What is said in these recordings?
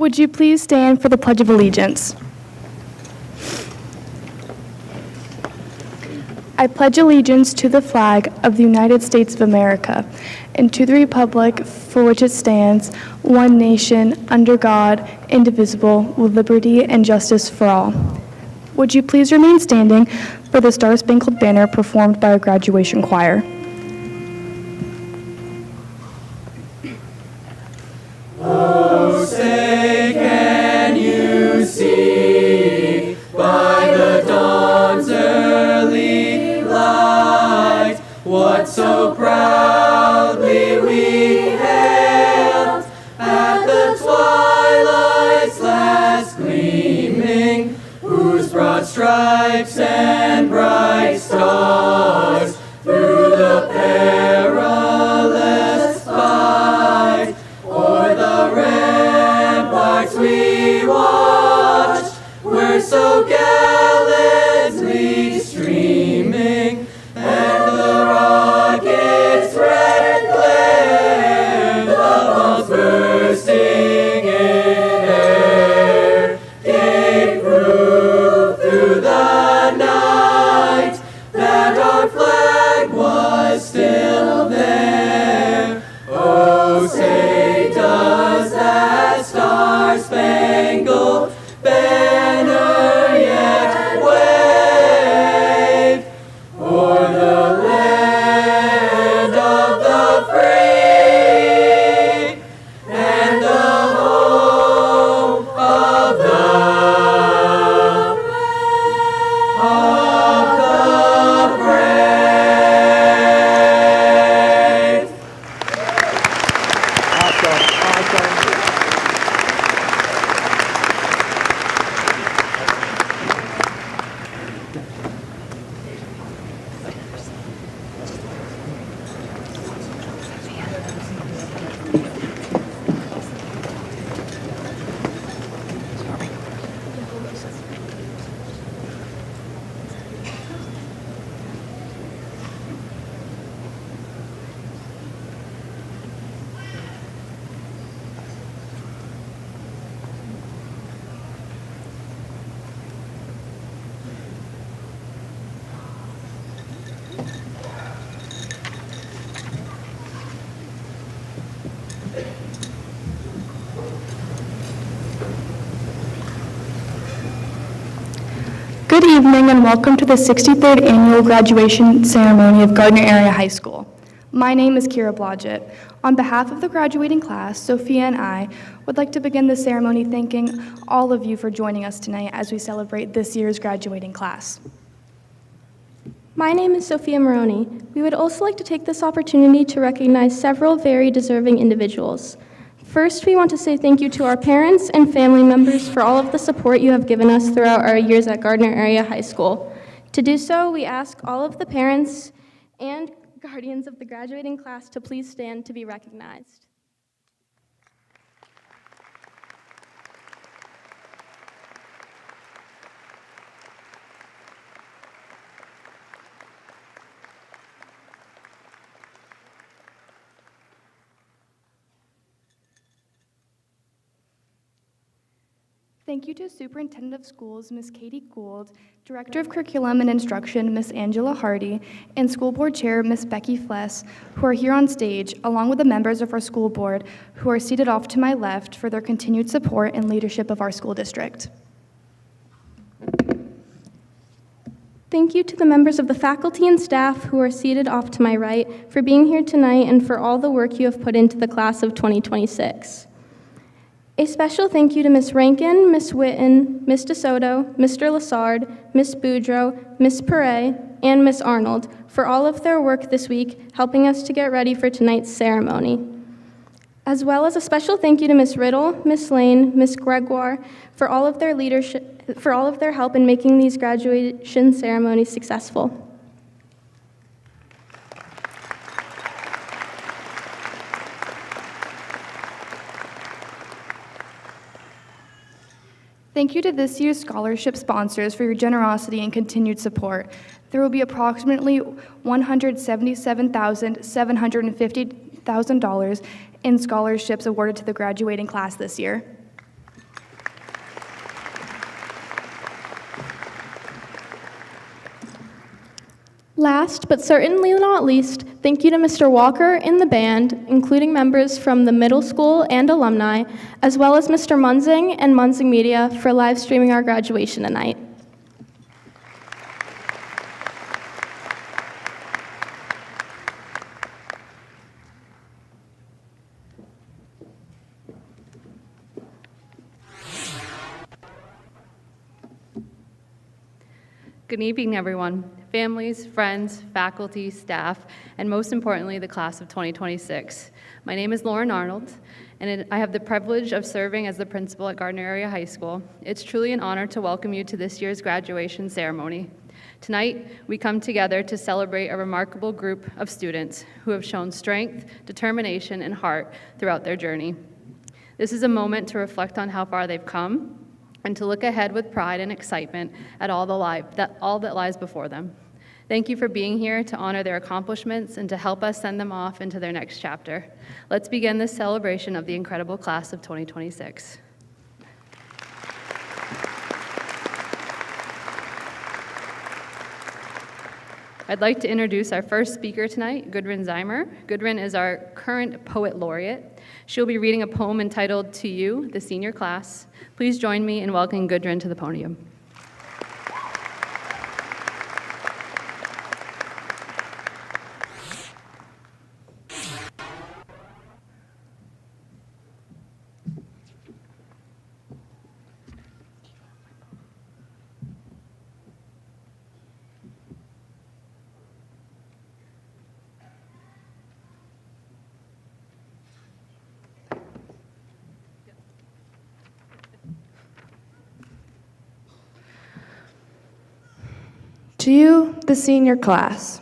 Would you please stand for the Pledge of Allegiance? I pledge allegiance to the flag of the United States of America and to the republic for which it stands, one nation, under God, indivisible, with liberty and justice for all. Would you please remain standing for the Star-Spangled Banner performed by our graduation choir? Oh, say can you see by the dawn's early light what so proudly we hailed at the twilight's last gleaming, whose broad stripes and bright stars through the perilous fight o'er the ramparts we watched were so gallantly streaming, and the rocket's red glare, the bombs bursting in air, gave proof through the night that our flag was still there. Oh, say does that star-spangled banner yet wave o'er the land of the free and the home of the brave. Awesome. Good evening and welcome to the 63rd Annual Graduation Ceremony of Gardiner Area High School. My name is Kira Blodgett. On behalf of the graduating class, Sophia and I would like to begin the ceremony thanking all of you for joining us tonight as we celebrate this year's graduating class. My name is Sophia Maroney. We would also like to take this opportunity to recognize several very deserving individuals. First, we want to say thank you to our parents and family members for all of the support you have given us throughout our years at Gardiner Area High School. To do so, we ask all of the parents and guardians of the graduating class to please stand to be recognized. Thank you to Superintendent of Schools, Ms. Katie Gould, Director of Curriculum and Instruction, Ms. Angela Hardy, and School Board Chair, Ms. Becky Fless, who are here on stage, along with the members of our school board, who are seated off to my left for their continued support and leadership of our school district. Thank you to the members of the faculty and staff who are seated off to my right for being here tonight and for all the work you have put into the class of 2026. A special thank you to Ms. Rankin, Ms. Witten, Ms. DeSoto, Mr. Lassard, Ms. Boudreau, Ms. Perret, and Ms. Arnold for all of their work this week, helping us to get ready for tonight's ceremony. As well as a special thank you to Ms. Riddle, Ms. Lane, Ms. Gregoire for all of their leadership, for all of their help in making these graduation ceremonies successful. Thank you to this year's scholarship sponsors for your generosity and continued support. There will be approximately $177,750 in scholarships awarded to the graduating class this year. Last, but certainly not least, thank you to Mr. Walker and the band, including members from the middle school and alumni, as well as Mr. Munzing and Munzing Media for live streaming our graduation tonight. Good evening, everyone. Families, friends, faculty, staff, and most importantly, the class of 2026. My name is Lauren Arnold, and I have the privilege of serving as the principal at Gardiner Area High School. It's truly an honor to welcome you to this year's graduation ceremony. Tonight, we come together to celebrate a remarkable group of students who have shown strength, determination, and heart throughout their journey. This is a moment to reflect on how far they've come, and to look ahead with pride and excitement at all that lies before them. Thank you for being here to honor their accomplishments and to help us send them off into their next chapter. Let's begin this celebration of the incredible class of 2026. I'd like to introduce our first speaker tonight, Gudrun Zeimer. Gudrun is our current poet laureate. She'll be reading a poem entitled To You, the Senior Class. Please join me in welcoming Gudrun to the podium. To you, the senior class.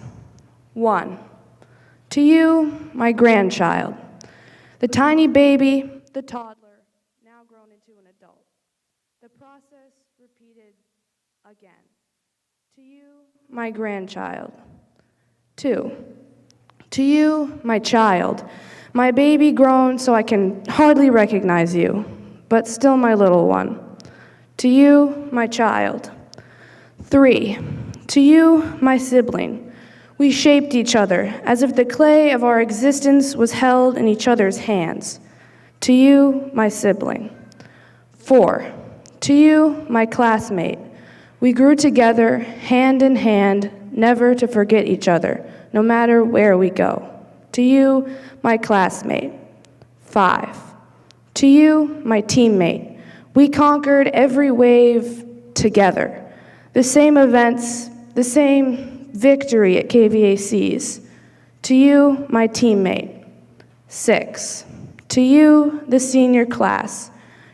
1. To you, my grandchild, the tiny baby, the toddler, now grown into an adult. The process repeated again. To you, my grandchild. 2. To you, my child, my baby grown so I can hardly recognize you, but still my little one. To you, my child. 3. To you, my sibling, we shaped each other as if the clay of our existence was held in each other's hands. To you, my sibling. 4. To you, my classmate, we grew together, hand in hand, never to forget each other, no matter where we go. To you, my classmate. 5. To you, my teammate, we conquered every wave together. The same events, the same victory at KVACs. To you, my teammate. 6. To you, the senior class.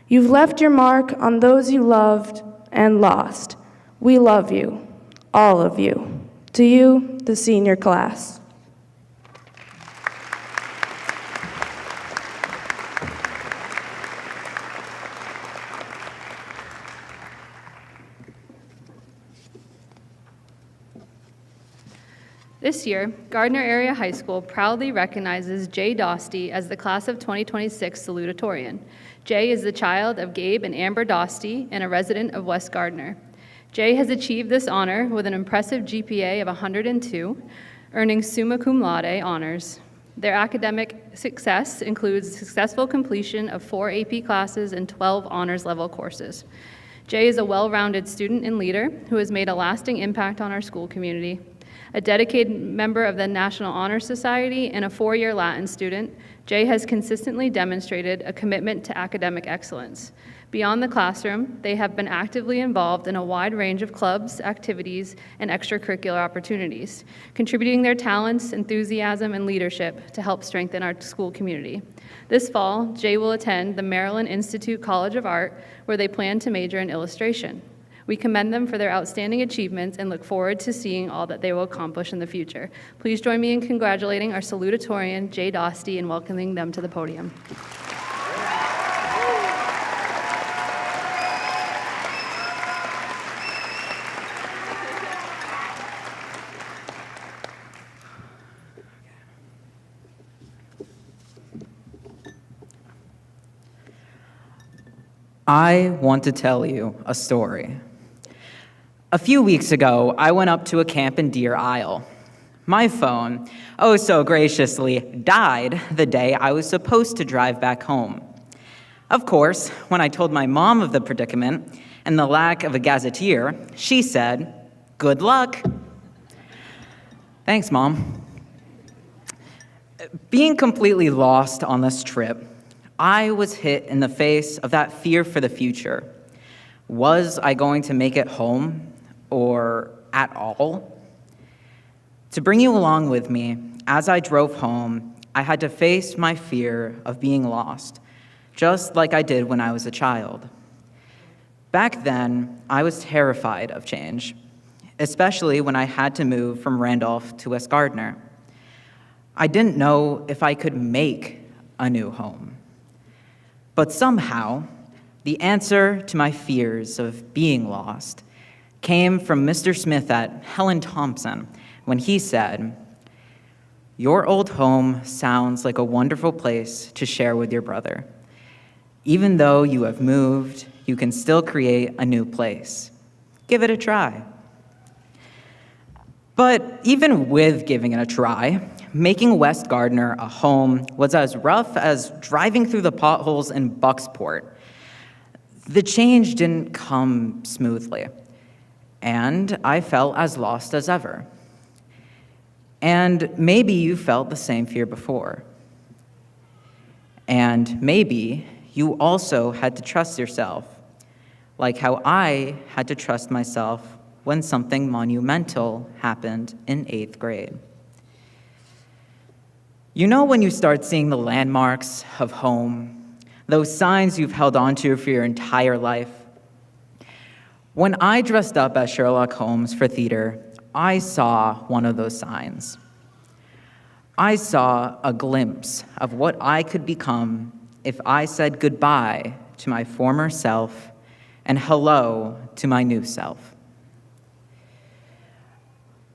You've left your mark on those you loved and lost. We love you, all of you. To you, the senior class. This year, Gardiner Area High School proudly recognizes Jay Dosty as the class of 2026 salutatorian. Jay is the child of Gabe and Amber Dosty and a resident of West Gardiner. Jay has achieved this honor with an impressive GPA of 102, earning summa cum laude honors. Their academic success includes successful completion of 4 AP classes and 12 honors level courses. Jay is a well-rounded student and leader who has made a lasting impact on our school community. A dedicated member of the National Honor Society and a 4-year Latin student, Jay has consistently demonstrated a commitment to academic excellence. Beyond the classroom, they have been actively involved in a wide range of clubs, activities, and extracurricular opportunities, contributing their talents, enthusiasm, and leadership to help strengthen our school community. This fall, Jay will attend the Maryland Institute College of Art, where they plan to major in illustration. We commend them for their outstanding achievements and look forward to seeing all that they will accomplish in the future. Please join me in congratulating our salutatorian, Jay Dosty, and welcoming them to the podium. I want to tell you a story. A few weeks ago, I went up to a camp in Deer Isle. My phone, oh so graciously, died the day I was supposed to drive back home. Of course, when I told my mom of the predicament and the lack of a gazetteer, she said, "Good luck." Thanks, Mom. Being completely lost on this trip, I was hit in the face of that fear for the future. Was I going to make it home, or at all? To bring you along with me, as I drove home, I had to face my fear of being lost, just like I did when I was a child. Back then, I was terrified of change, especially when I had to move from Randolph to West Gardiner. I didn't know if I could make a new home. But somehow, the answer to my fears of being lost came from Mr. Smith at Helen Thompson when he said, "Your old home sounds like a wonderful place to share with your brother. Even though you have moved, you can still create a new place. Give it a try." But even with giving it a try, making West Gardiner a home was as rough as driving through the potholes in Bucksport. The change didn't come smoothly, and I felt as lost as ever. And maybe you felt the same fear before. And maybe you also had to trust yourself, like how I had to trust myself when something monumental happened in 8th grade. You know when you start seeing the landmarks of home, those signs you've held onto for your entire life? When I dressed up as Sherlock Holmes for theater, I saw one of those signs. I saw a glimpse of what I could become if I said goodbye to my former self and hello to my new self.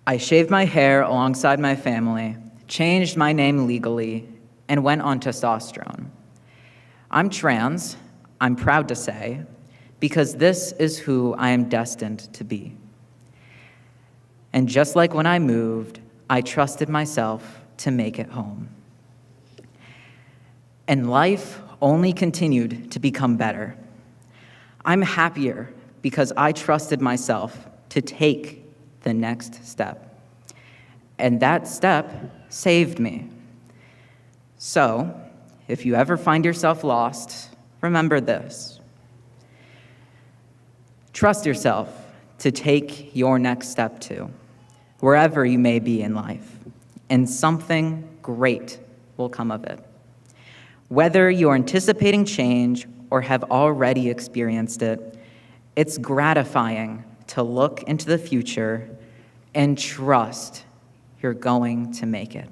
I shaved my hair alongside my family, changed my name legally, and went on testosterone. I'm trans, I'm proud to say, because this is who I am destined to be. And just like when I moved, I trusted myself to make it home. And life only continued to become better. I'm happier because I trusted myself to take the next step. And that step saved me. So, if you ever find yourself lost, remember this. Trust yourself to take your next step too, wherever you may be in life, and something great will come of it. Whether you're anticipating change or have already experienced it, it's gratifying to look into the future and trust you're going to make it.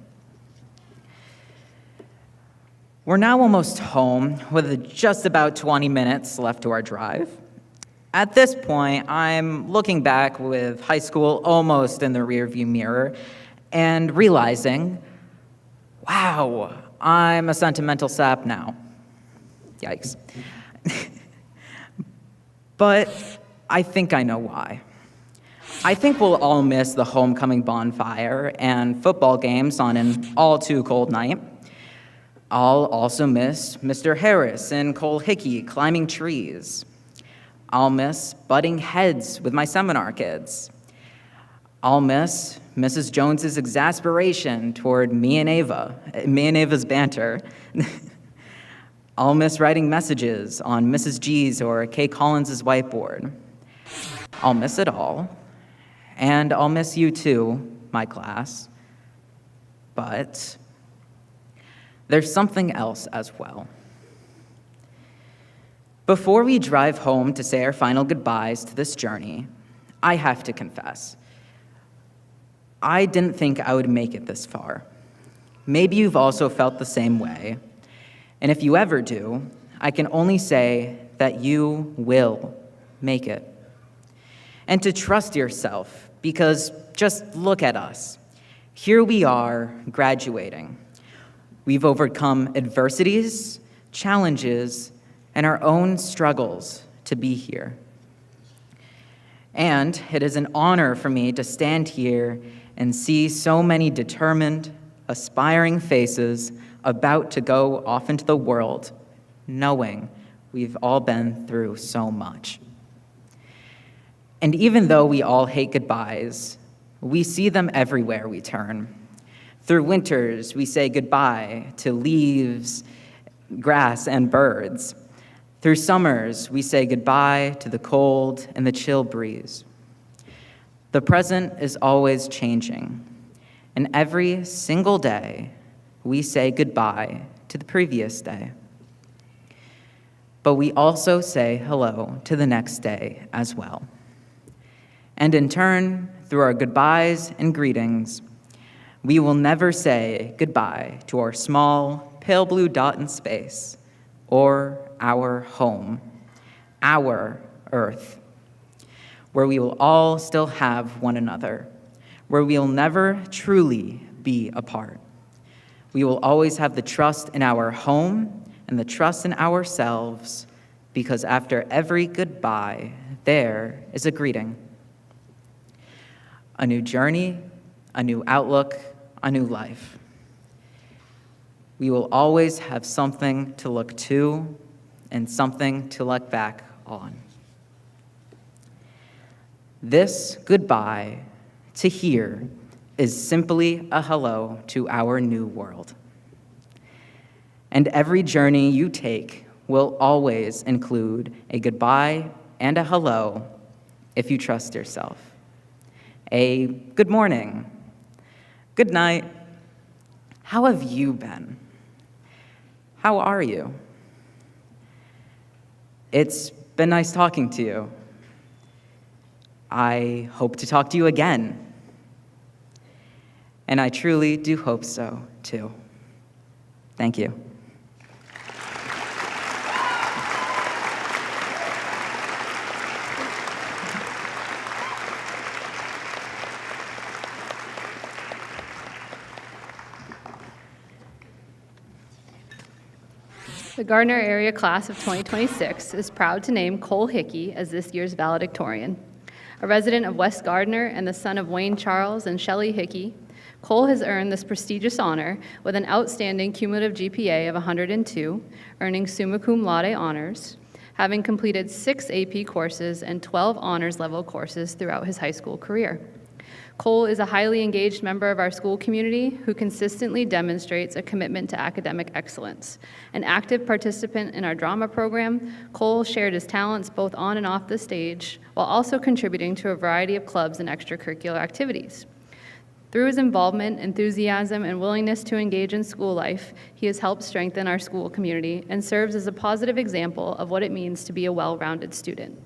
We're now almost home with just about 20 minutes left to our drive. At this point, I'm looking back with high school almost in the rearview mirror and realizing, wow, I'm a sentimental sap now. Yikes. But I think I know why. I think we'll all miss the homecoming bonfire and football games on an all-too-cold night. I'll also miss Mr. Harris and Cole Hickey climbing trees. I'll miss butting heads with my seminar kids. I'll miss Mrs. Jones's exasperation toward me and Ava's banter. I'll miss writing messages on Mrs. G's or Kay Collins's whiteboard. I'll miss it all. And I'll miss you too, my class. But there's something else as well. Before we drive home to say our final goodbyes to this journey, I have to confess, I didn't think I would make it this far. Maybe you've also felt the same way. And if you ever do, I can only say that you will make it. And to trust yourself, because just look at us. Here we are, graduating. We've overcome adversities, challenges, and our own struggles to be here. And it is an honor for me to stand here and see so many determined, aspiring faces about to go off into the world, knowing we've all been through so much. And even though we all hate goodbyes, we see them everywhere we turn. Through winters, we say goodbye to leaves, grass, and birds. Through summers, we say goodbye to the cold and the chill breeze. The present is always changing, and every single day, we say goodbye to the previous day. But we also say hello to the next day as well. And in turn, through our goodbyes and greetings, we will never say goodbye to our small, pale blue dot in space, or our home, our Earth, where we will all still have one another, where we will never truly be apart. We will always have the trust in our home and the trust in ourselves, because after every goodbye, there is a greeting. A new journey, a new outlook, a new life. We will always have something to look to and something to look back on. This goodbye to here is simply a hello to our new world. And every journey you take will always include a goodbye and a hello if you trust yourself. A good morning, good night, how have you been? How are you? It's been nice talking to you. I hope to talk to you again. And I truly do hope so, too. Thank you. The Gardiner Area Class of 2026 is proud to name Cole Hickey as this year's valedictorian. A resident of West Gardiner and the son of Wayne Charles and Shelley Hickey, Cole has earned this prestigious honor with an outstanding cumulative GPA of 102, earning summa cum laude honors, having completed 6 AP courses and 12 honors level courses throughout his high school career. Cole is a highly engaged member of our school community who consistently demonstrates a commitment to academic excellence. An active participant in our drama program, Cole shared his talents both on and off the stage, while also contributing to a variety of clubs and extracurricular activities. Through his involvement, enthusiasm, and willingness to engage in school life, he has helped strengthen our school community and serves as a positive example of what it means to be a well-rounded student.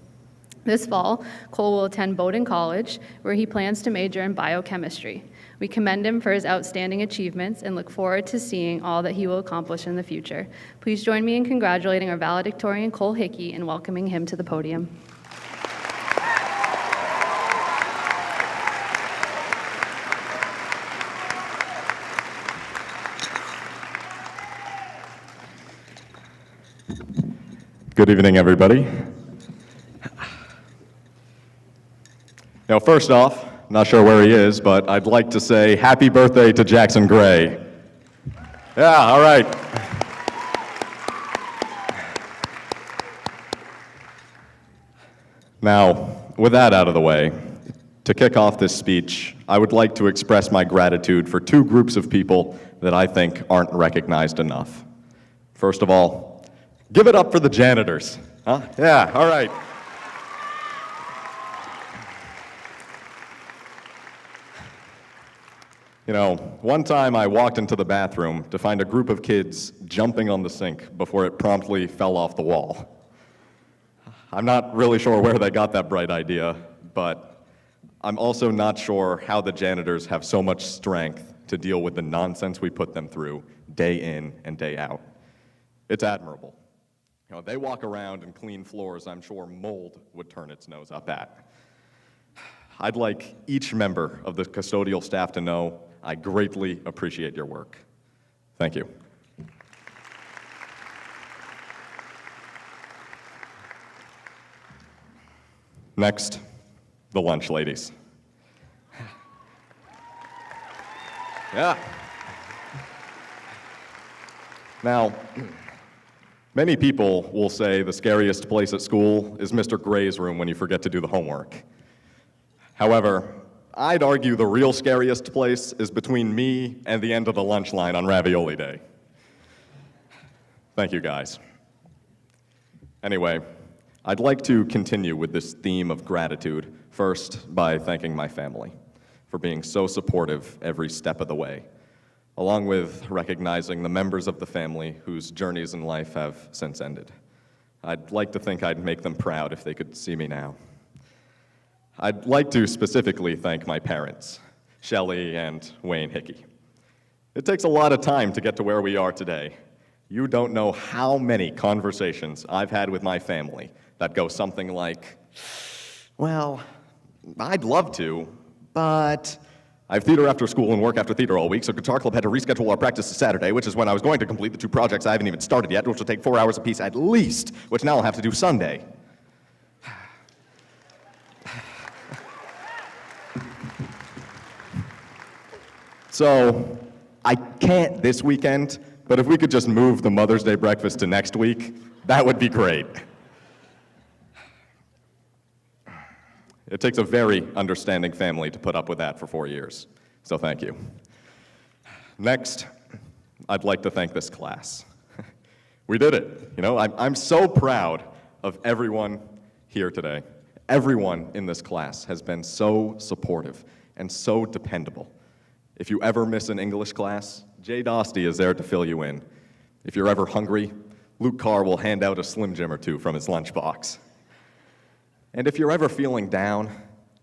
This fall, Cole will attend Bowdoin College, where he plans to major in biochemistry. We commend him for his outstanding achievements and look forward to seeing all that he will accomplish in the future. Please join me in congratulating our valedictorian, Cole Hickey, and welcoming him to the podium. Good evening, everybody. Now, first off, not sure where he is, but I'd like to say happy birthday to Jackson Gray. Yeah, all right. Now, with that out of the way, to kick off this speech, I would like to express my gratitude for 2 groups of people that I think aren't recognized enough. First of all, give it up for the janitors. Huh? Yeah, all right. You know, one time I walked into the bathroom to find a group of kids jumping on the sink before it promptly fell off the wall. I'm not really sure where they got that bright idea, but I'm also not sure how the janitors have so much strength to deal with the nonsense we put them through day in and day out. It's admirable. You know, they walk around and clean floors I'm sure mold would turn its nose up at. I'd like each member of the custodial staff to know I greatly appreciate your work. Thank you. Next, the lunch ladies. Yeah. Now, many people will say the scariest place at school is Mr. Gray's room when you forget to do the homework. However, I'd argue the real scariest place is between me and the end of the lunch line on Ravioli Day. Thank you, guys. Anyway, I'd like to continue with this theme of gratitude, first by thanking my family for being so supportive every step of the way, along with recognizing the members of the family whose journeys in life have since ended. I'd like to think I'd make them proud if they could see me now. I'd like to specifically thank my parents, Shelley and Wayne Hickey. It takes a lot of time to get to where we are today. You don't know how many conversations I've had with my family that go something like, well, I'd love to, but I have theater after school and work after theater all week, so Guitar Club had to reschedule our practice to Saturday, which is when I was going to complete the 2 projects I haven't even started yet, which will take 4 hours apiece at least, which now I'll have to do Sunday. So, I can't this weekend, but if we could just move the Mother's Day breakfast to next week, that would be great. It takes a very understanding family to put up with that for 4 years, so thank you. Next, I'd like to thank this class. We did it. You know, I'm so proud of everyone here today. Everyone in this class has been so supportive and so dependable. If you ever miss an English class, Jay Dosty is there to fill you in. If you're ever hungry, Luke Carr will hand out a Slim Jim or 2 from his lunchbox. And if you're ever feeling down,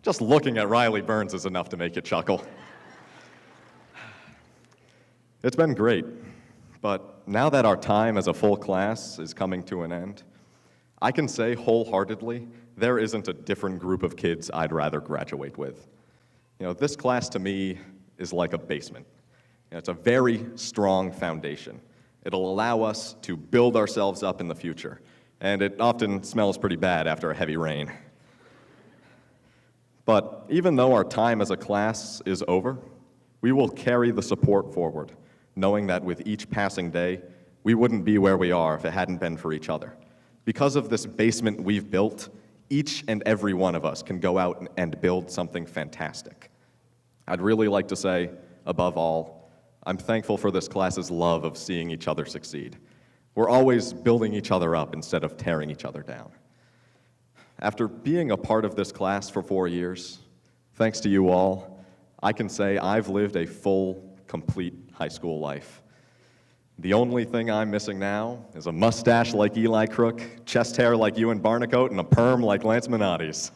just looking at Riley Burns is enough to make you chuckle. It's been great, but now that our time as a full class is coming to an end, I can say wholeheartedly there isn't a different group of kids I'd rather graduate with. You know, this class to me is like a basement. You know, it's a very strong foundation. It'll allow us to build ourselves up in the future, and it often smells pretty bad after a heavy rain. But even though our time as a class is over, we will carry the support forward, knowing that with each passing day, we wouldn't be where we are if it hadn't been for each other. Because of this basement we've built, each and every one of us can go out and build something fantastic. I'd really like to say, above all, I'm thankful for this class's love of seeing each other succeed. We're always building each other up instead of tearing each other down. After being a part of this class for 4 years, thanks to you all, I can say I've lived a full, complete high school life. The only thing I'm missing now is a mustache like Eli Crook, chest hair like Ewan Barnacote, and a perm like Lance Minotti's.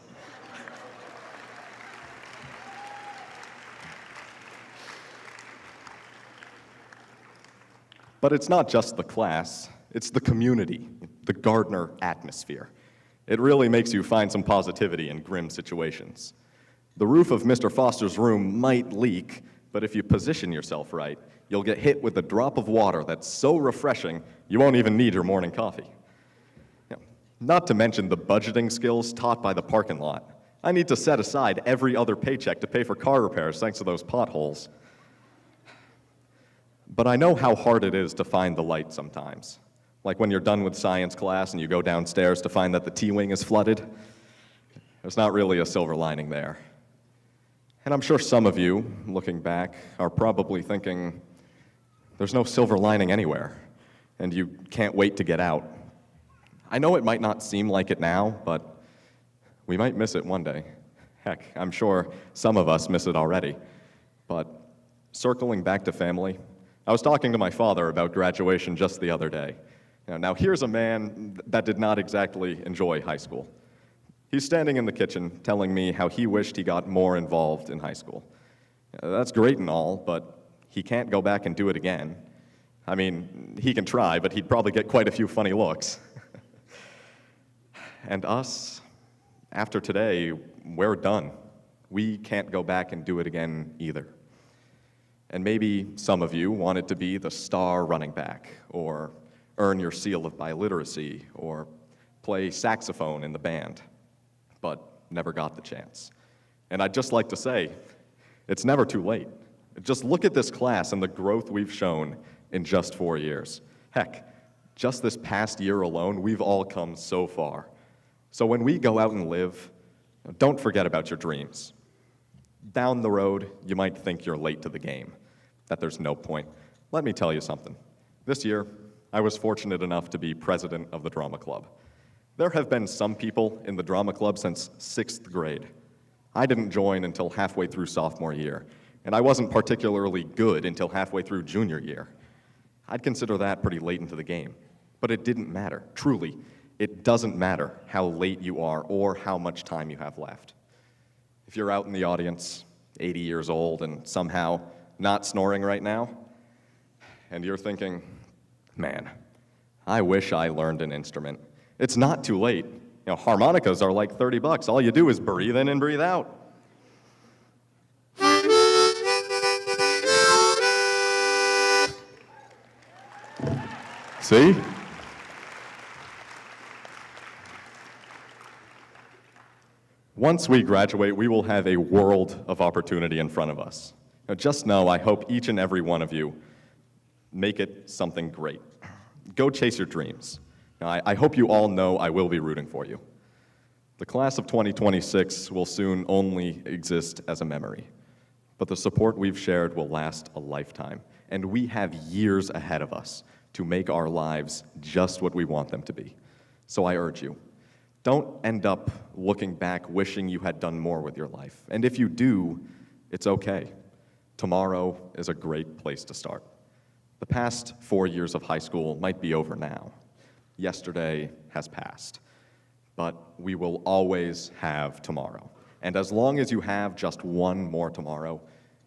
But it's not just the class, it's the community, the Gardiner atmosphere. It really makes you find some positivity in grim situations. The roof of Mr. Foster's room might leak, but if you position yourself right, you'll get hit with a drop of water that's so refreshing, you won't even need your morning coffee. Not to mention the budgeting skills taught by the parking lot. I need to set aside every other paycheck to pay for car repairs thanks to those potholes. But I know how hard it is to find the light sometimes. Like when you're done with science class and you go downstairs to find that the T-wing is flooded. There's not really a silver lining there. And I'm sure some of you, looking back, are probably thinking, there's no silver lining anywhere, and you can't wait to get out. I know it might not seem like it now, but we might miss it one day. Heck, I'm sure some of us miss it already. But circling back to family, I was talking to my father about graduation just the other day. Now here's a man that did not exactly enjoy high school. He's standing in the kitchen telling me how he wished he got more involved in high school. That's great and all, but he can't go back and do it again. I mean, he can try, but he'd probably get quite a few funny looks. And us, after today, we're done. We can't go back and do it again either. And maybe some of you wanted to be the star running back, or earn your seal of biliteracy, or play saxophone in the band, but never got the chance. And I'd just like to say, it's never too late. Just look at this class and the growth we've shown in just 4 years. Heck, just this past year alone, we've all come so far. So when we go out and live, don't forget about your dreams. Down the road, you might think you're late to the game, that there's no point. Let me tell you something. This year, I was fortunate enough to be president of the drama club. There have been some people in the drama club since 6th grade. I didn't join until halfway through sophomore year, and I wasn't particularly good until halfway through junior year. I'd consider that pretty late into the game, but it didn't matter. Truly, it doesn't matter how late you are or how much time you have left. If you're out in the audience, 80 years old, and somehow not snoring right now, and you're thinking, man, I wish I learned an instrument. It's not too late. Harmonicas are like $30. All you do is breathe in and breathe out. See? Once we graduate, we will have a world of opportunity in front of us. Now, just know, I hope each and every one of you make it something great. Go chase your dreams. Now, I hope you all know I will be rooting for you. The class of 2026 will soon only exist as a memory, but the support we've shared will last a lifetime, and we have years ahead of us to make our lives just what we want them to be. So I urge you, don't end up looking back wishing you had done more with your life. And if you do, it's okay. Tomorrow is a great place to start. The past 4 years of high school might be over now. Yesterday has passed. But we will always have tomorrow. And as long as you have just one more tomorrow,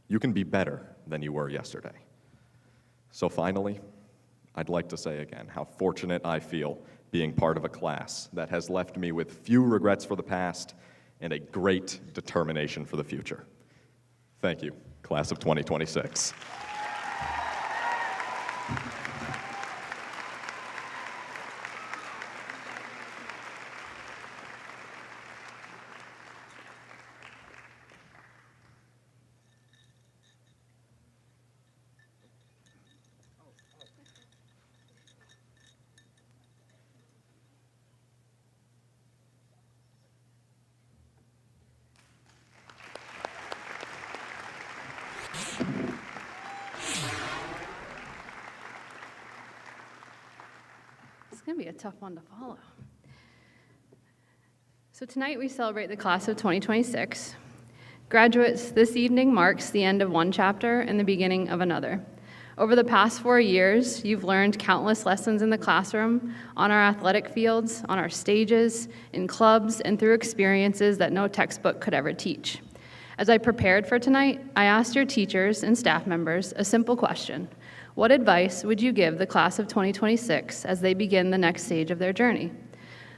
you can be better than you were yesterday. So finally, I'd like to say again how fortunate I feel being part of a class that has left me with few regrets for the past and a great determination for the future. Thank you, class of 2026. It's going to be a tough one to follow. So tonight we celebrate the class of 2026. Graduates, this evening marks the end of one chapter and the beginning of another. Over the past 4 years, you've learned countless lessons in the classroom, on our athletic fields, on our stages, in clubs, and through experiences that no textbook could ever teach. As I prepared for tonight, I asked your teachers and staff members a simple question. What advice would you give the class of 2026 as they begin the next stage of their journey?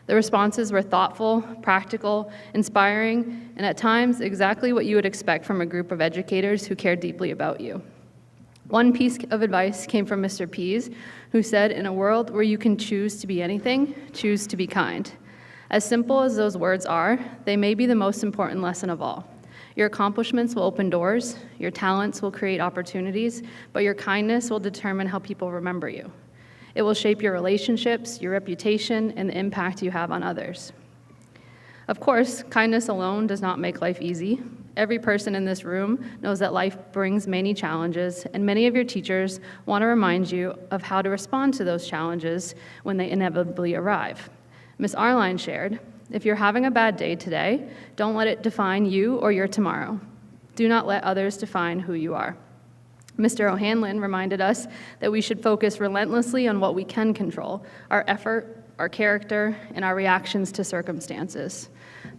The responses were thoughtful, practical, inspiring, and at times exactly what you would expect from a group of educators who care deeply about you. One piece of advice came from Mr. Pease, who said, in a world where you can choose to be anything, choose to be kind. As simple as those words are, they may be the most important lesson of all. Your accomplishments will open doors, your talents will create opportunities, but your kindness will determine how people remember you. It will shape your relationships, your reputation, and the impact you have on others. Of course, kindness alone does not make life easy. Every person in this room knows that life brings many challenges, and many of your teachers want to remind you of how to respond to those challenges when they inevitably arrive. Ms. Arline shared, if you're having a bad day today, don't let it define you or your tomorrow. Do not let others define who you are. Mr. O'Hanlon reminded us that we should focus relentlessly on what we can control, our effort, our character, and our reactions to circumstances.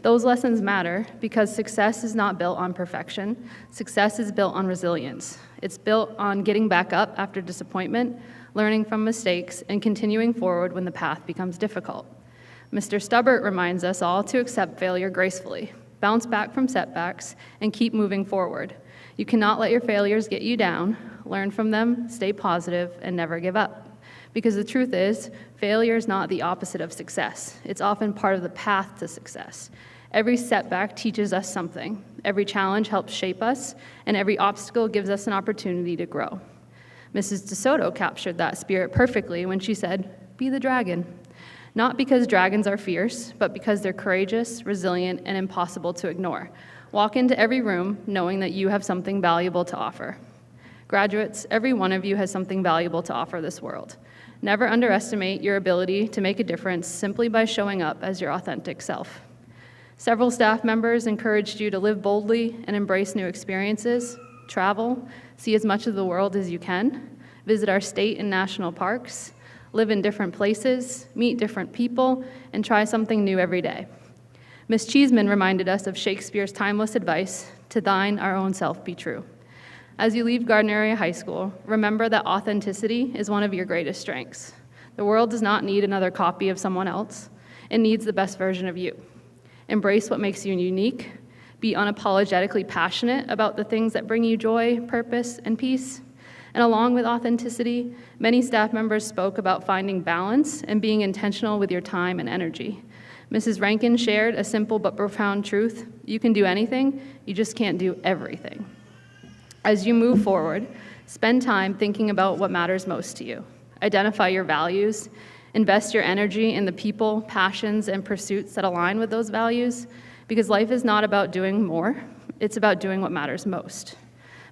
Those lessons matter because success is not built on perfection. Success is built on resilience. It's built on getting back up after disappointment, learning from mistakes, and continuing forward when the path becomes difficult. Mr. Stubbert reminds us all to accept failure gracefully, bounce back from setbacks, and keep moving forward. You cannot let your failures get you down. Learn from them, stay positive, and never give up. Because the truth is, failure is not the opposite of success. It's often part of the path to success. Every setback teaches us something. Every challenge helps shape us, and every obstacle gives us an opportunity to grow. Mrs. DeSoto captured that spirit perfectly when she said, "Be the dragon." Not because dragons are fierce, but because they're courageous, resilient, and impossible to ignore. Walk into every room knowing that you have something valuable to offer. Graduates, every one of you has something valuable to offer this world. Never underestimate your ability to make a difference simply by showing up as your authentic self. Several staff members encouraged you to live boldly and embrace new experiences, travel, see as much of the world as you can, visit our state and national parks, live in different places, meet different people, and try something new every day. Ms. Cheeseman reminded us of Shakespeare's timeless advice, "To thine our own self be true." As you leave Gardiner Area High School, remember that authenticity is one of your greatest strengths. The world does not need another copy of someone else. It needs the best version of you. Embrace what makes you unique. Be unapologetically passionate about the things that bring you joy, purpose, and peace. And along with authenticity, many staff members spoke about finding balance and being intentional with your time and energy. Mrs. Rankin shared a simple but profound truth: you can do anything, you just can't do everything. As you move forward, spend time thinking about what matters most to you. Identify your values, invest your energy in the people, passions, and pursuits that align with those values, because life is not about doing more, it's about doing what matters most.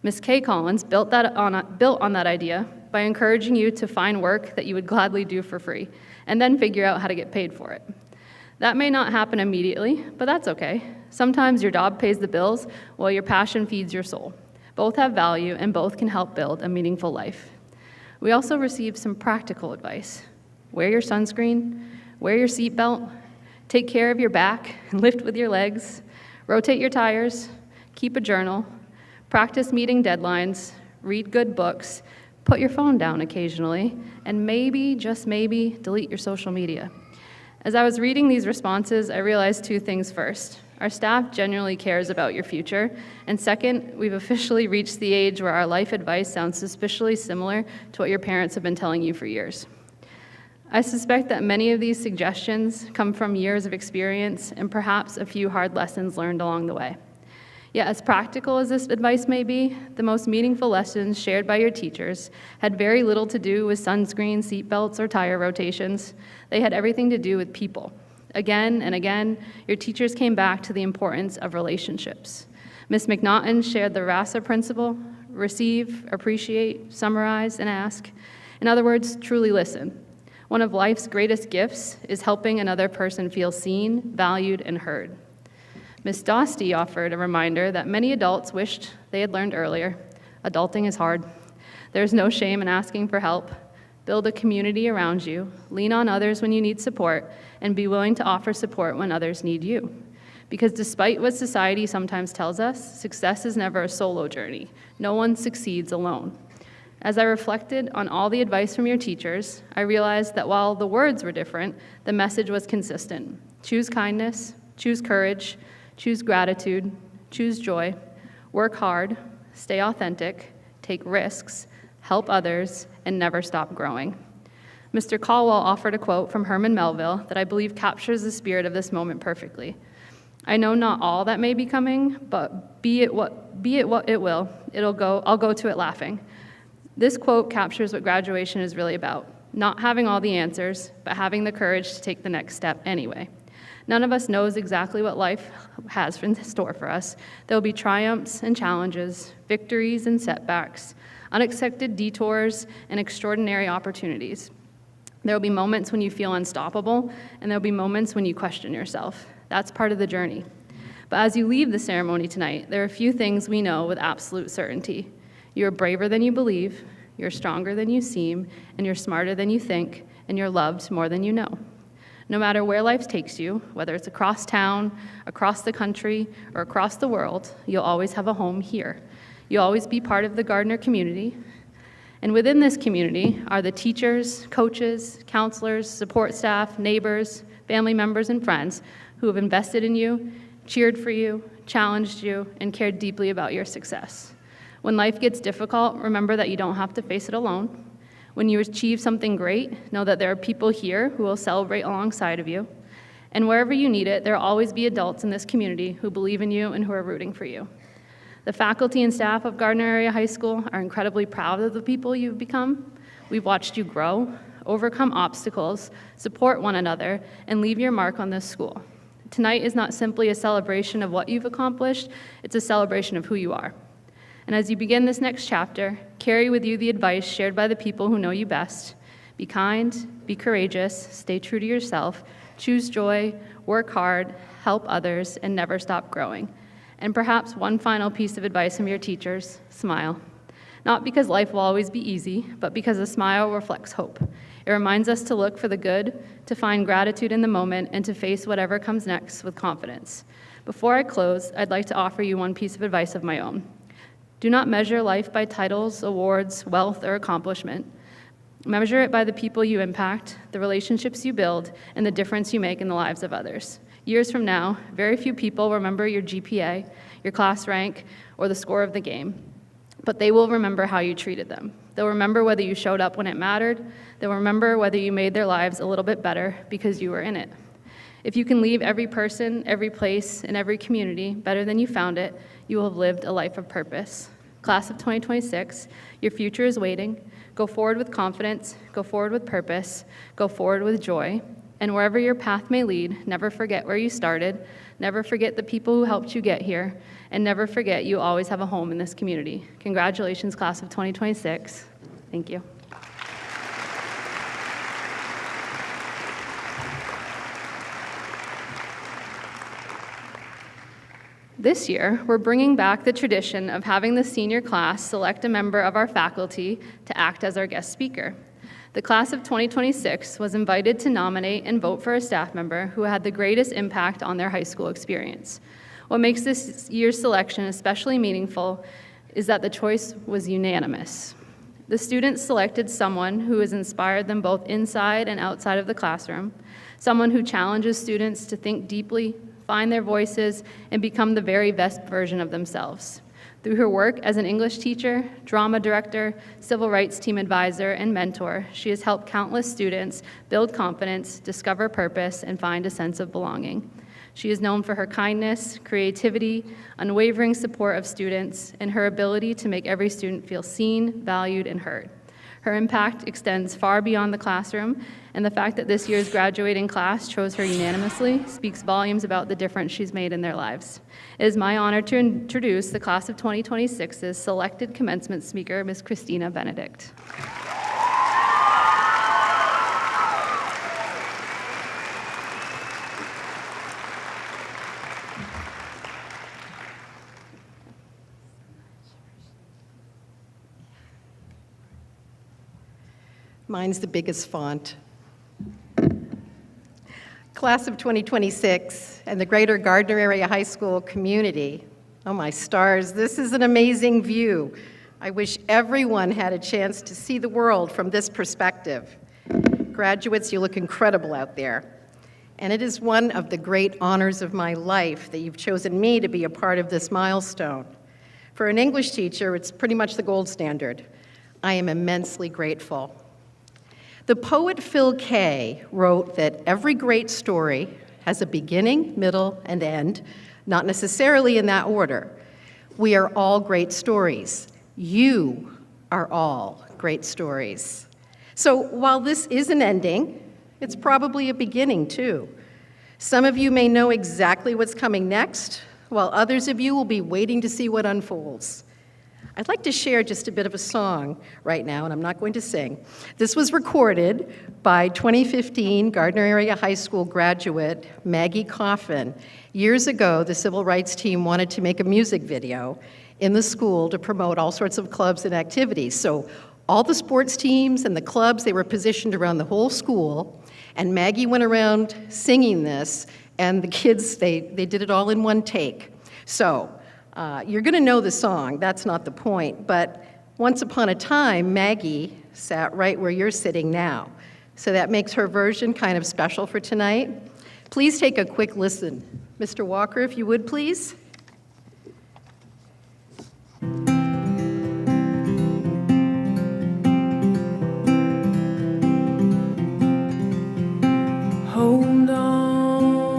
Ms. Kay Collins built on that idea by encouraging you to find work that you would gladly do for free, and then figure out how to get paid for it. That may not happen immediately, but that's okay. Sometimes your job pays the bills while your passion feeds your soul. Both have value, and both can help build a meaningful life. We also received some practical advice. Wear your sunscreen, wear your seatbelt, take care of your back and lift with your legs, rotate your tires, keep a journal, practice meeting deadlines, read good books, put your phone down occasionally, and maybe, just maybe, delete your social media. As I was reading these responses, I realized two things. First, our staff genuinely cares about your future, and second, we've officially reached the age where our life advice sounds suspiciously similar to what your parents have been telling you for years. I suspect that many of these suggestions come from years of experience and perhaps a few hard lessons learned along the way. Yet, as practical as this advice may be, the most meaningful lessons shared by your teachers had very little to do with sunscreen, seatbelts, or tire rotations. They had everything to do with people. Again and again, your teachers came back to the importance of relationships. Ms. McNaughton shared the RASA principle: receive, appreciate, summarize, and ask. In other words, truly listen. One of life's greatest gifts is helping another person feel seen, valued, and heard. Ms. Dostie offered a reminder that many adults wished they had learned earlier. Adulting is hard. There's no shame in asking for help. Build a community around you, lean on others when you need support, and be willing to offer support when others need you. Because despite what society sometimes tells us, success is never a solo journey. No one succeeds alone. As I reflected on all the advice from your teachers, I realized that while the words were different, the message was consistent. Choose kindness, choose courage, choose gratitude, choose joy, work hard, stay authentic, take risks, help others, and never stop growing. Mr. Caldwell offered a quote from Herman Melville that I believe captures the spirit of this moment perfectly. I know not all that may be coming, but be it what it will, I'll go to it laughing. This quote captures what graduation is really about: not having all the answers, but having the courage to take the next step anyway. None of us knows exactly what life has in store for us. There will be triumphs and challenges, victories and setbacks, unexpected detours, and extraordinary opportunities. There will be moments when you feel unstoppable, and there will be moments when you question yourself. That's part of the journey. But as you leave the ceremony tonight, there are a few things we know with absolute certainty. You're braver than you believe, you're stronger than you seem, and you're smarter than you think, and you're loved more than you know. No matter where life takes you, whether it's across town, across the country, or across the world, you'll always have a home here. You'll always be part of the Gardiner community. And within this community are the teachers, coaches, counselors, support staff, neighbors, family members, and friends who have invested in you, cheered for you, challenged you, and cared deeply about your success. When life gets difficult, remember that you don't have to face it alone. When you achieve something great, know that there are people here who will celebrate alongside of you. And wherever you need it, there will always be adults in this community who believe in you and who are rooting for you. The faculty and staff of Gardiner Area High School are incredibly proud of the people you've become. We've watched you grow, overcome obstacles, support one another, and leave your mark on this school. Tonight is not simply a celebration of what you've accomplished, it's a celebration of who you are. And as you begin this next chapter, carry with you the advice shared by the people who know you best. Be kind, be courageous, stay true to yourself, choose joy, work hard, help others, and never stop growing. And perhaps one final piece of advice from your teachers: smile. Not because life will always be easy, but because a smile reflects hope. It reminds us to look for the good, to find gratitude in the moment, and to face whatever comes next with confidence. Before I close, I'd like to offer you one piece of advice of my own. Do not measure life by titles, awards, wealth, or accomplishment. Measure it by the people you impact, the relationships you build, and the difference you make in the lives of others. Years from now, very few people remember your GPA, your class rank, or the score of the game, but they will remember how you treated them. They'll remember whether you showed up when it mattered. They'll remember whether you made their lives a little bit better because you were in it. If you can leave every person, every place, and every community better than you found it, you will have lived a life of purpose. Class of 2026, your future is waiting. Go forward with confidence, go forward with purpose, go forward with joy. And wherever your path may lead, never forget where you started, never forget the people who helped you get here, and never forget you always have a home in this community. Congratulations, Class of 2026. Thank you. This year, we're bringing back the tradition of having the senior class select a member of our faculty to act as our guest speaker. The class of 2026 was invited to nominate and vote for a staff member who had the greatest impact on their high school experience. What makes this year's selection especially meaningful is that the choice was unanimous. The students selected someone who has inspired them both inside and outside of the classroom, someone who challenges students to think deeply, find their voices, and become the very best version of themselves. Through her work as an English teacher, drama director, civil rights team advisor, and mentor, she has helped countless students build confidence, discover purpose, and find a sense of belonging. She is known for her kindness, creativity, unwavering support of students, and her ability to make every student feel seen, valued, and heard. Her impact extends far beyond the classroom, and the fact that this year's graduating class chose her unanimously speaks volumes about the difference she's made in their lives. It is my honor to introduce the class of 2026's selected commencement speaker, Ms. Christina Benedict. Mine's the biggest font. Class of 2026 and the greater Gardiner Area High School community. Oh my stars, this is an amazing view. I wish everyone had a chance to see the world from this perspective. Graduates, you look incredible out there. And it is one of the great honors of my life that you've chosen me to be a part of this milestone. For an English teacher, it's pretty much the gold standard. I am immensely grateful. The poet Phil Kay wrote that every great story has a beginning, middle, and end, not necessarily in that order. We are all great stories. You are all great stories. So while this is an ending, it's probably a beginning too. Some of you may know exactly what's coming next, while others of you will be waiting to see what unfolds. I'd like to share just a bit of a song right now, and I'm not going to sing. This was recorded by 2015 Gardiner Area High School graduate Maggie Coffin. Years ago, the civil rights team wanted to make a music video in the school to promote all sorts of clubs and activities. So all the sports teams and the clubs, they were positioned around the whole school, and Maggie went around singing this, and the kids, they did it all in one take. So you're going to know the song, that's not the point, but once upon a time, Maggie sat right where you're sitting now. So that makes her version kind of special for tonight. Please take a quick listen. Mr. Walker, if you would, please. Hold on.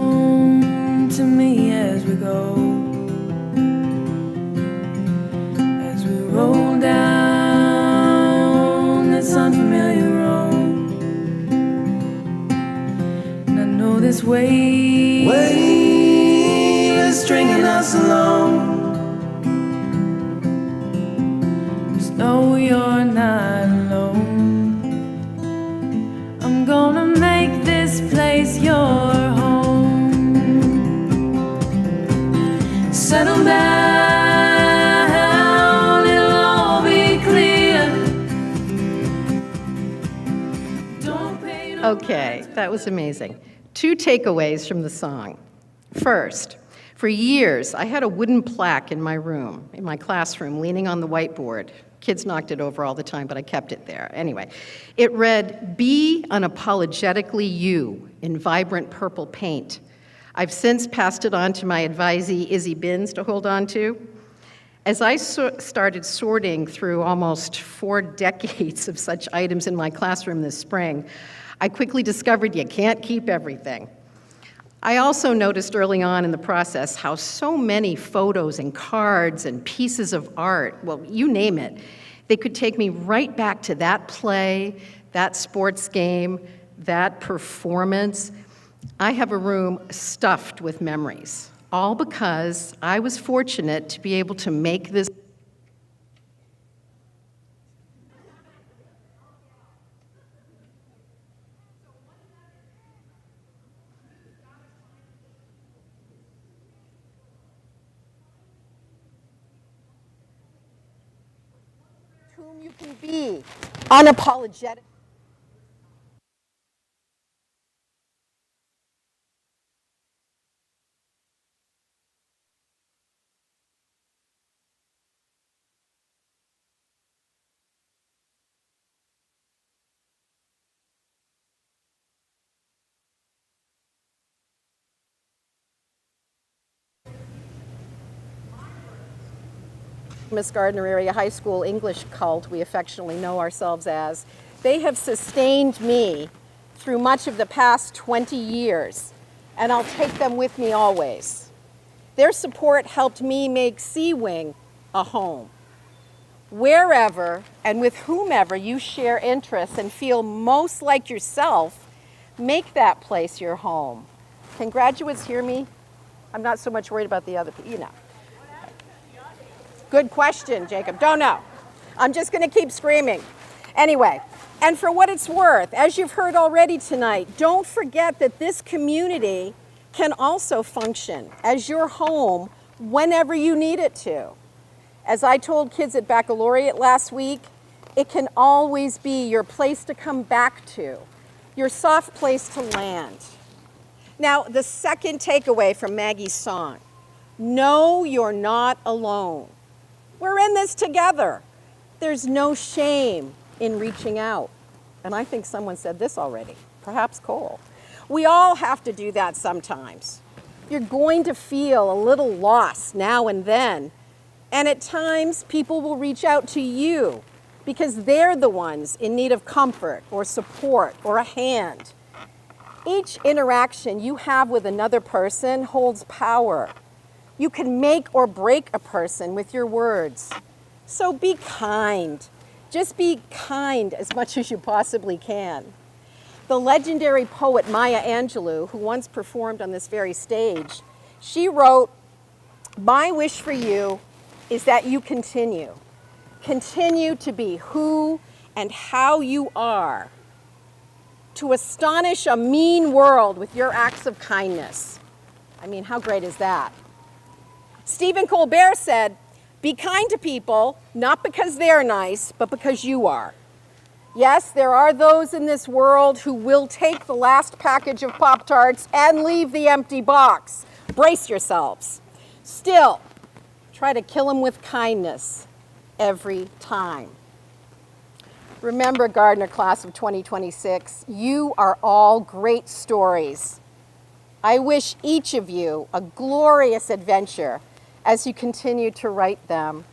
this wave is stringing us along. Just know you're not alone. I'm gonna make this place your home. Settle down, it'll all be clear. Don't pay no Okay, that was amazing. 2 takeaways from the song. First, for years, I had a wooden plaque in my room, in my classroom, leaning on the whiteboard. Kids knocked it over all the time, but I kept it there. Anyway, it read, "Be unapologetically you," in vibrant purple paint. I've since passed it on to my advisee, Izzy Binns, to hold on to. As I started sorting through almost 4 decades of such items in my classroom this spring, I quickly discovered you can't keep everything. I also noticed early on in the process how so many photos and cards and pieces of art, well, you name it, they could take me right back to that play, that sports game, that performance. I have a room stuffed with memories, all because I was fortunate to be able to make this whom you can be unapologetic. Miss Gardiner Area High School English cult, we affectionately know ourselves as, they have sustained me through much of the past 20 years, and I'll take them with me always. Their support helped me make Sea Wing a home. Wherever and with whomever you share interests and feel most like yourself, make that place your home. Can graduates hear me? I'm not so much worried about the other people, you know. Good question, Jacob. Don't know. I'm just going to keep screaming. Anyway, and for what it's worth, as you've heard already tonight, don't forget that this community can also function as your home whenever you need it to. As I told kids at baccalaureate last week, it can always be your place to come back to, your soft place to land. Now, the second takeaway from Maggie's song, know you're not alone. We're in this together. There's no shame in reaching out. And I think someone said this already, perhaps Cole. We all have to do that sometimes. You're going to feel a little lost now and then. And at times, people will reach out to you because they're the ones in need of comfort or support or a hand. Each interaction you have with another person holds power. You can make or break a person with your words. So be kind. Just be kind as much as you possibly can. The legendary poet Maya Angelou, who once performed on this very stage, she wrote, "My wish for you is that you continue. Continue to be who and how you are. To astonish a mean world with your acts of kindness." I mean, how great is that? Stephen Colbert said, "Be kind to people, not because they're nice, but because you are." Yes, there are those in this world who will take the last package of Pop-Tarts and leave the empty box. Brace yourselves. Still, try to kill them with kindness every time. Remember, Gardiner class of 2026, you are all great stories. I wish each of you a glorious adventure as you continue to write them.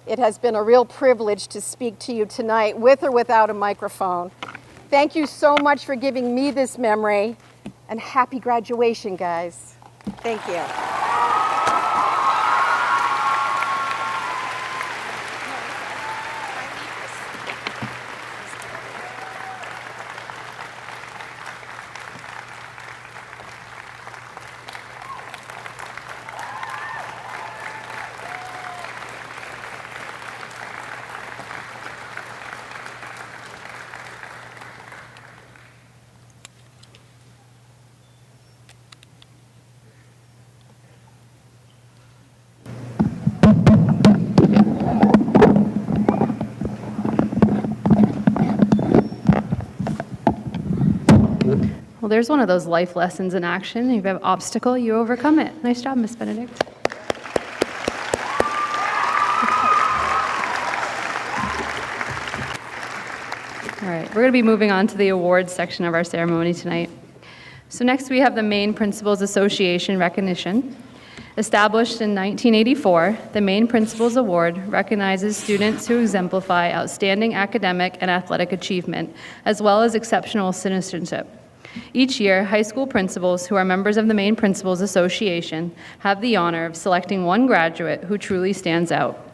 It has been a real privilege to speak to you tonight with or without a microphone. Thank you so much for giving me this memory, and happy graduation, guys. Thank you. Well, there's one of those life lessons in action. If you have an obstacle, you overcome it. Nice job, Miss Benedict. All right, we're going to be moving on to the awards section of our ceremony tonight. So next we have the Maine Principals Association recognition. Established in 1984, the Maine Principals Award recognizes students who exemplify outstanding academic and athletic achievement, as well as exceptional citizenship. Each year, high school principals who are members of the Maine Principals Association have the honor of selecting one graduate who truly stands out.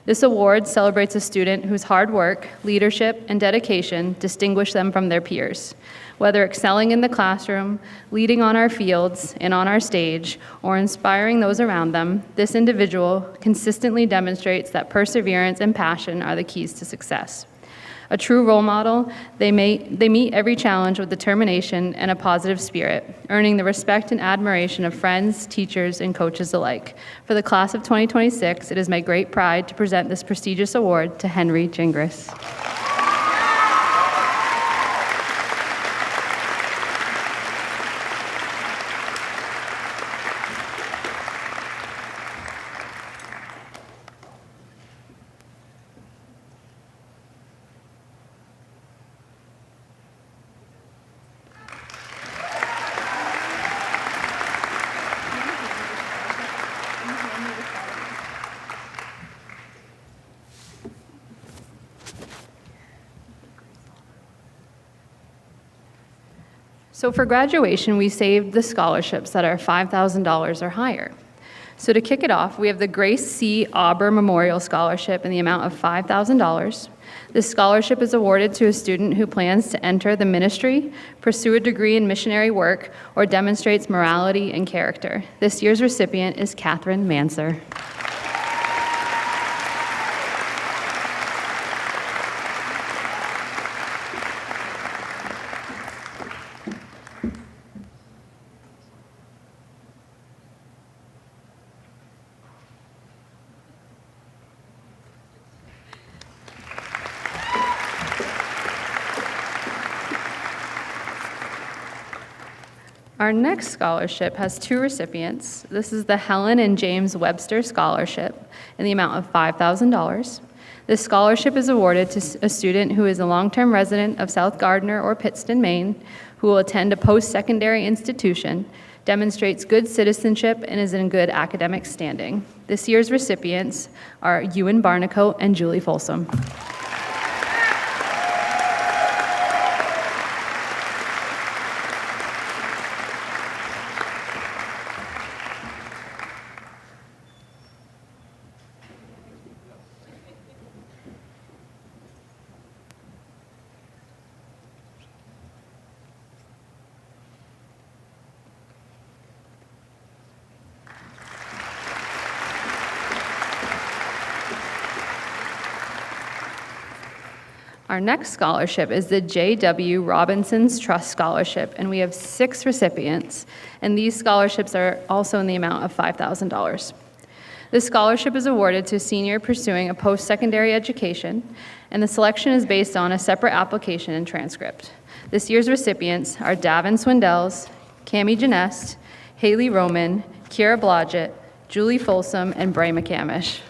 This award celebrates a student whose hard work, leadership, and dedication distinguish them from their peers. Whether excelling in the classroom, leading on our fields and on our stage, or inspiring those around them, this individual consistently demonstrates that perseverance and passion are the keys to success. A true role model, they meet every challenge with determination and a positive spirit, earning the respect and admiration of friends, teachers, and coaches alike. For the class of 2026, it is my great pride to present this prestigious award to Henry Gingras. So for graduation, we saved the scholarships that are $5,000 or higher. So to kick it off, we have the Grace C. Auber Memorial Scholarship in the amount of $5,000. This scholarship is awarded to a student who plans to enter the ministry, pursue a degree in missionary work, or demonstrates morality and character. This year's recipient is Catherine Manser. Our next scholarship has two recipients. This is the Helen and James Webster Scholarship in the amount of $5,000. This scholarship is awarded to a student who is a long-term resident of South Gardiner or Pittston, Maine, who will attend a post-secondary institution, demonstrates good citizenship, and is in good academic standing. This year's recipients are Ewan Barnicoat and Julie Folsom. Our next scholarship is the J.W. Robinson's Trust Scholarship, and we have 6 recipients, and these scholarships are also in the amount of $5,000. This scholarship is awarded to a senior pursuing a post-secondary education, and the selection is based on a separate application and transcript. This year's recipients are Davin Swindells, Cami Janest, Haley Roman, Kiera Blodgett, Julie Folsom, and Bray McCamish.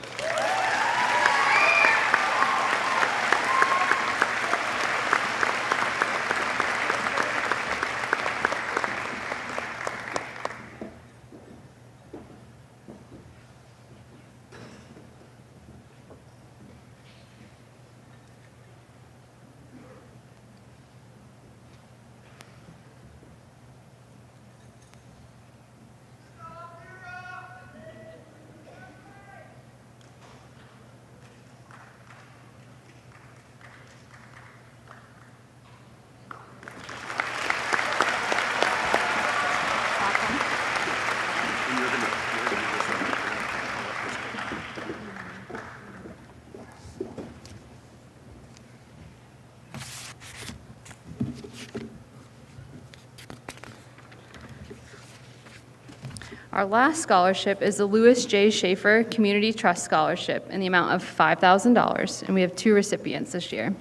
Our last scholarship is the Louis J. Schaefer Community Trust Scholarship in the amount of $5,000, and we have 2 recipients this year.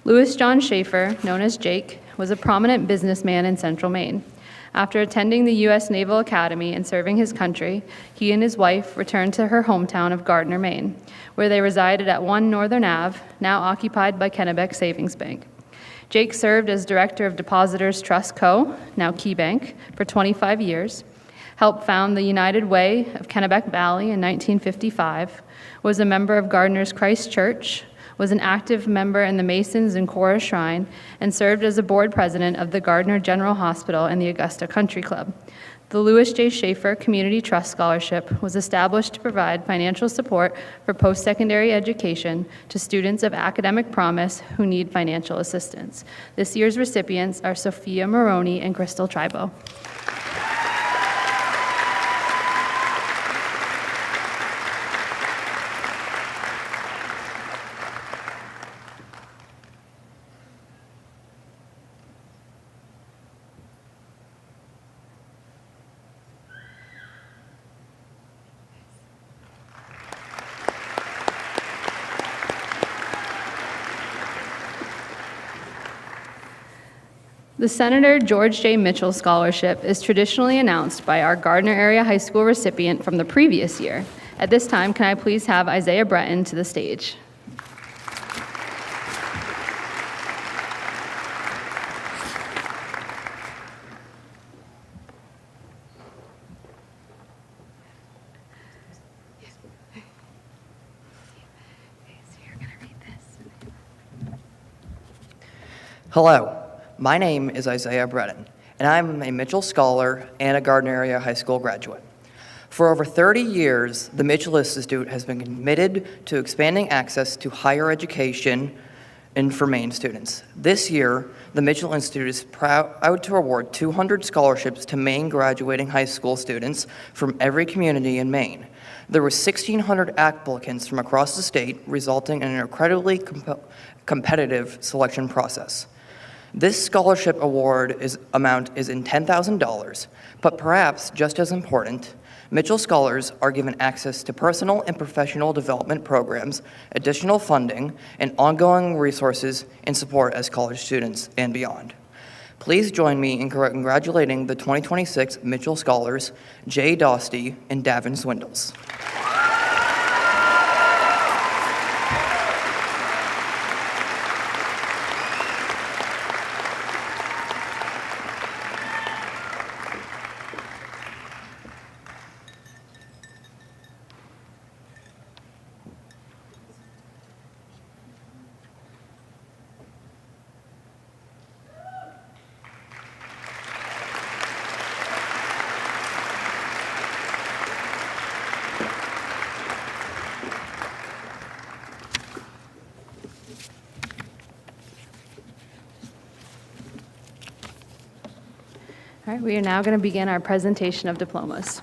Louis John Schaefer, known as Jake, was a prominent businessman in Central Maine. After attending the U.S. Naval Academy and serving his country, he and his wife returned to her hometown of Gardiner, Maine, where they resided at 1 Northern Ave, now occupied by Kennebec Savings Bank. Jake served as Director of Depositors Trust Co., now KeyBank, for 25 years, helped found the United Way of Kennebec Valley in 1955, was a member of Gardiner's Christ Church, was an active member in the Masons and Cora Shrine, and served as a board president of the Gardiner General Hospital and the Augusta Country Club. The Louis J. Schaefer Community Trust Scholarship was established to provide financial support for post-secondary education to students of academic promise who need financial assistance. This year's recipients are Sophia Maroney and Crystal Tribo. The Senator George J. Mitchell Scholarship is traditionally announced by our Gardiner Area High School recipient from the previous year. At this time, can I please have Isaiah Breton to the stage? Hello, my name is Isaiah Breton, and I'm a Mitchell Scholar and a Gardiner Area High School graduate. For over 30 years, the Mitchell Institute has been committed to expanding access to higher education and for Maine students. This year, the Mitchell Institute is proud to award 200 scholarships to Maine graduating high school students from every community in Maine. There were 1,600 applicants from across the state, resulting in an incredibly competitive selection process. This scholarship award amount is in $10,000, but perhaps just as important, Mitchell Scholars are given access to personal and professional development programs, additional funding, and ongoing resources and support as college students and beyond. Please join me in congratulating the 2026 Mitchell Scholars, Jay Dostie and Davin Swindles. All right, we are now going to begin our presentation of diplomas.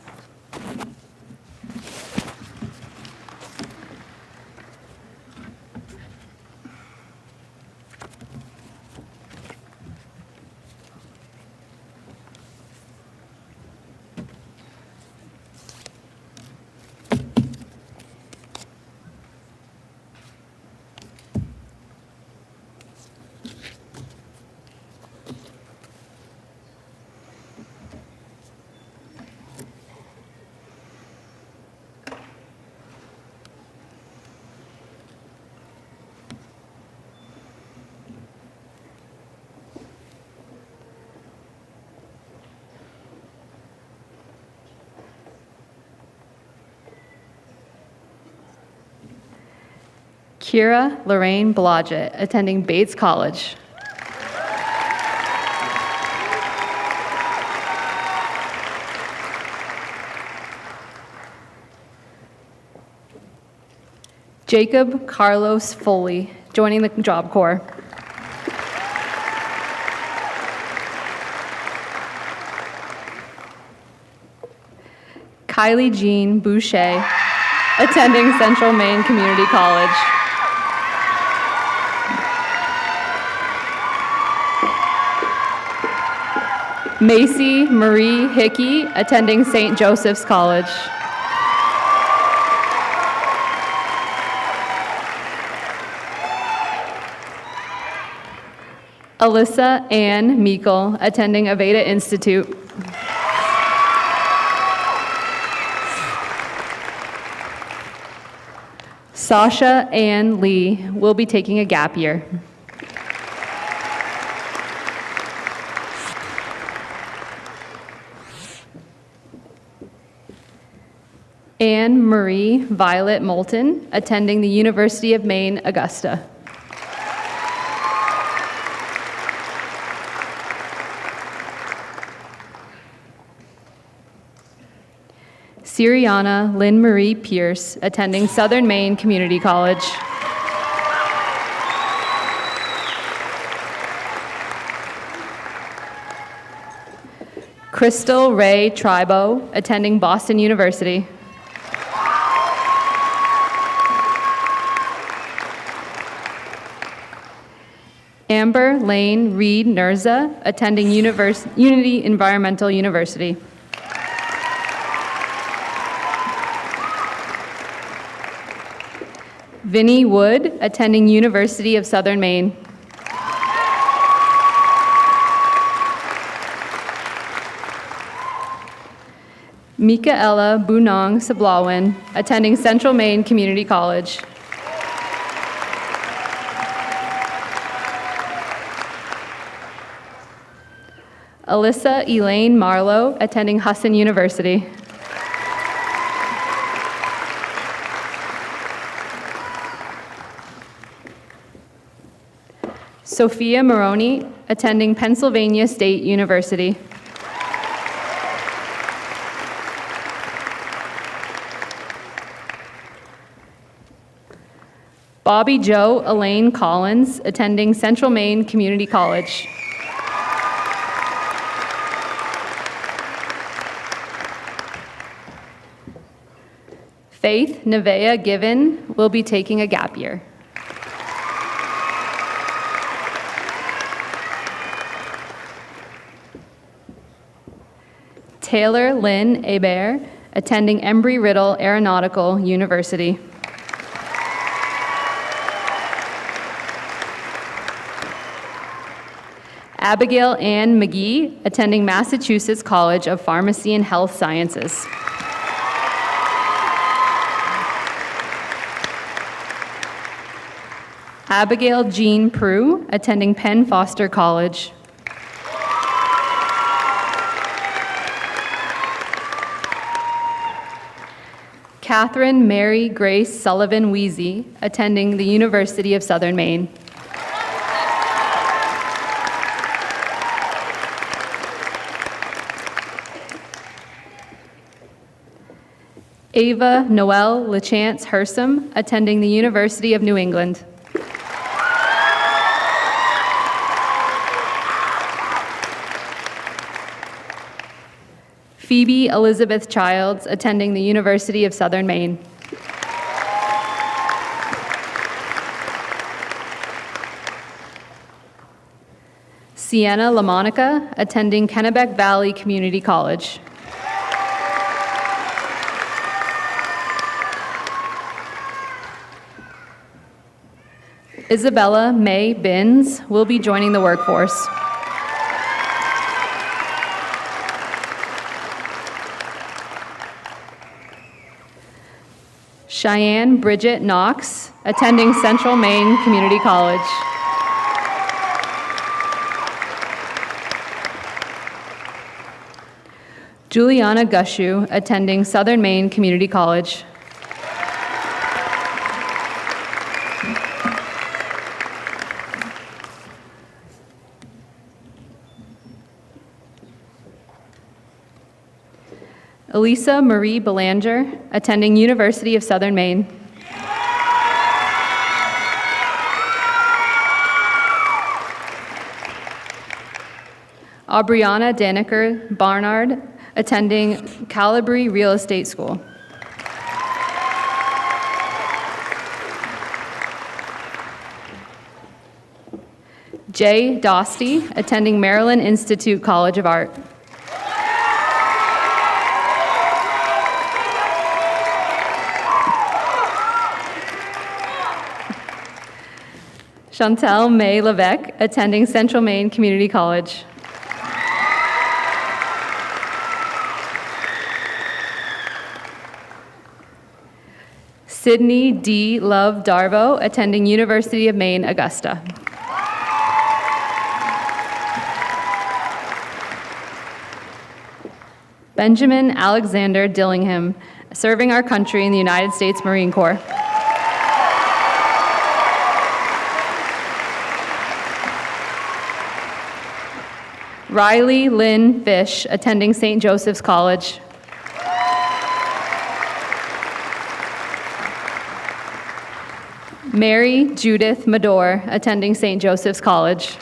Kira Lorraine Blodgett, attending Bates College. Jacob Carlos Foley, joining the Job Corps. Kylie Jean Boucher, attending Central Maine Community College. Macy Marie Hickey, attending St. Joseph's College. Alyssa Ann Meikle, attending Aveda Institute. Sasha Ann Lee will be taking a gap year. Anne Marie Violet Moulton, attending the University of Maine, Augusta. Siriana Lynn Marie Pierce, attending Southern Maine Community College. Crystal Ray Tribo, attending Boston University. Amber Lane Reed Nurza, attending Unity Environmental University. Vinnie Wood, attending University of Southern Maine. Mikaela Bunong Sablawin, attending Central Maine Community College. Alyssa Elaine Marlowe, attending Husson University. Sophia Maroney, attending Pennsylvania State University. Bobby Joe Elaine Collins, attending Central Maine Community College. Faith Nevea Given will be taking a gap year. Taylor Lynn Hebert, attending Embry-Riddle Aeronautical University. Abigail Ann McGee, attending Massachusetts College of Pharmacy and Health Sciences. Abigail Jean Prue, attending Penn Foster College. Catherine Mary Grace Sullivan Weezy, attending the University of Southern Maine. Ava Noelle LaChance Hersom, attending the University of New England. Phoebe Elizabeth Childs, attending the University of Southern Maine. Sienna LaMonica, attending Kennebec Valley Community College. Isabella May Binns will be joining the workforce. Cheyenne Bridget Knox, attending Central Maine Community College. Juliana Gushu, attending Southern Maine Community College. Elisa Marie Belanger, attending University of Southern Maine. Aubriana Daniker Barnard, attending Calabri Real Estate School. Jay Dostie, attending Maryland Institute College of Art. Chantel May Levesque, attending Central Maine Community College. Sydney D. Love Darvo, attending University of Maine, Augusta. Benjamin Alexander Dillingham, serving our country in the United States Marine Corps. Riley Lynn Fish, attending St. Joseph's College. Mary Judith Madore, attending St. Joseph's College.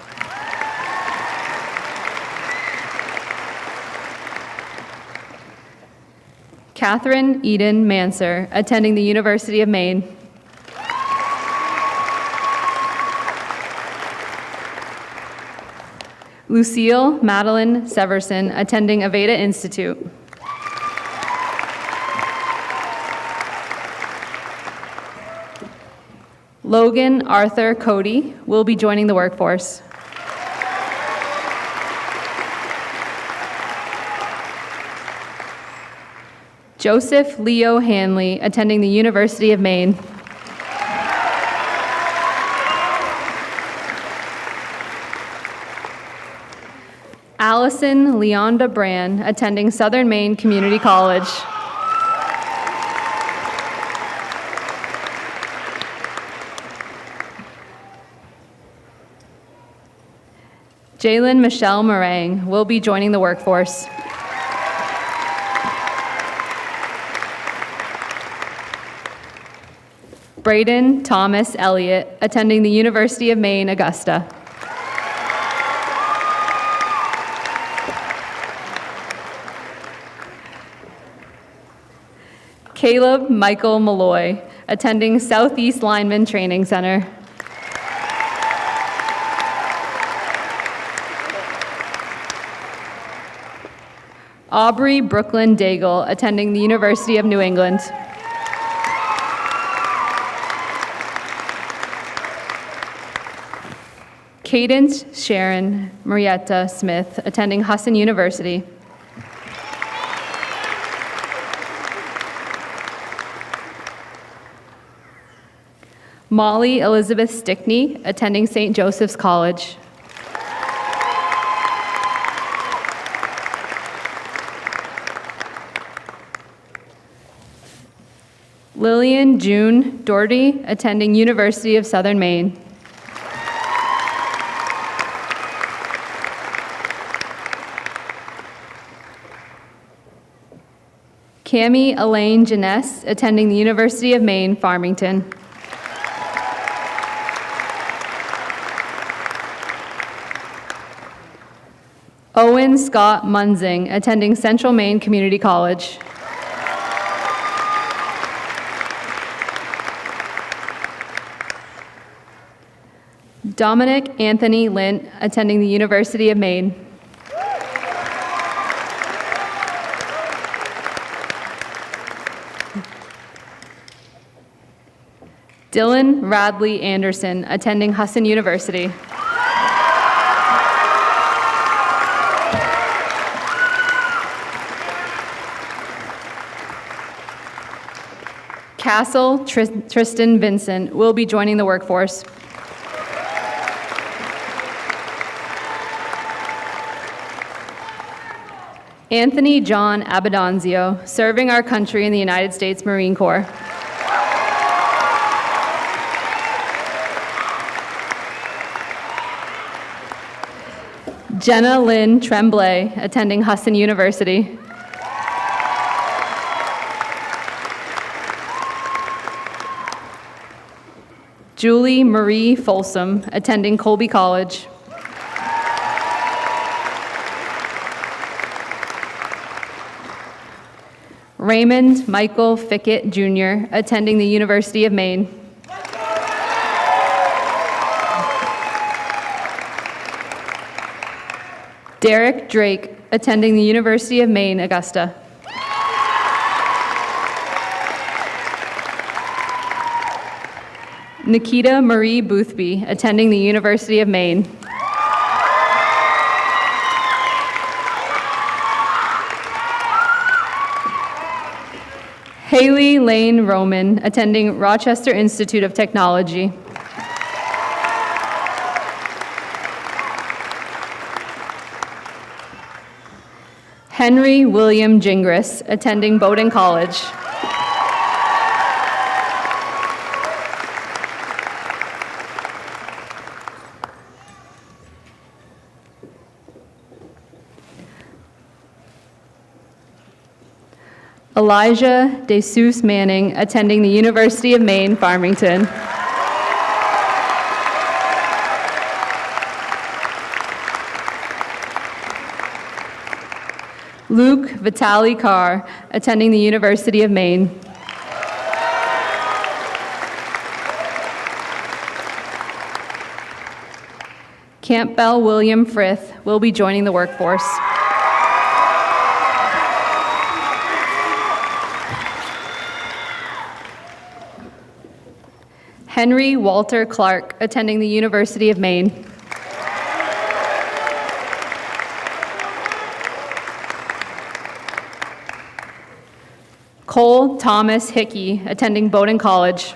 Catherine Eden Manser, attending the University of Maine. Lucille Madeline Severson, attending Aveda Institute. Logan Arthur Cody will be joining the workforce. Joseph Leo Hanley, attending the University of Maine. Allison Leonda Brand, attending Southern Maine Community College. Jalen Michelle Meringue will be joining the workforce. Braden Thomas Elliott, attending the University of Maine, Augusta. Caleb Michael Malloy, attending Southeast Lineman Training Center. Aubrey Brooklyn Daigle, attending the University of New England. Cadence Sharon Marietta Smith, attending Husson University. Molly Elizabeth Stickney, attending St. Joseph's College. Lillian June Doherty, attending University of Southern Maine. Cami Elaine Janess, attending the University of Maine, Farmington. Owen Scott Munzing, attending Central Maine Community College. Dominic Anthony Lint, attending the University of Maine. Dylan Radley Anderson, attending Husson University. Castle Tristan Vincent will be joining the workforce. Anthony John Abadonzio, serving our country in the United States Marine Corps. Jenna Lynn Tremblay, attending Husson University. Julie Marie Folsom, attending Colby College. Raymond Michael Fickett Jr., attending the University of Maine. Derek Drake, attending the University of Maine, Augusta. Nikita Marie Boothby, attending the University of Maine. Haley Lane Roman, attending Rochester Institute of Technology. Henry William Gingras, attending Bowdoin College. Elijah DeSuze Manning, attending the University of Maine, Farmington. Luke Vitali Carr, attending the University of Maine. Campbell William Frith will be joining the workforce. Henry Walter Clark, attending the University of Maine. Cole Thomas Hickey, attending Bowdoin College.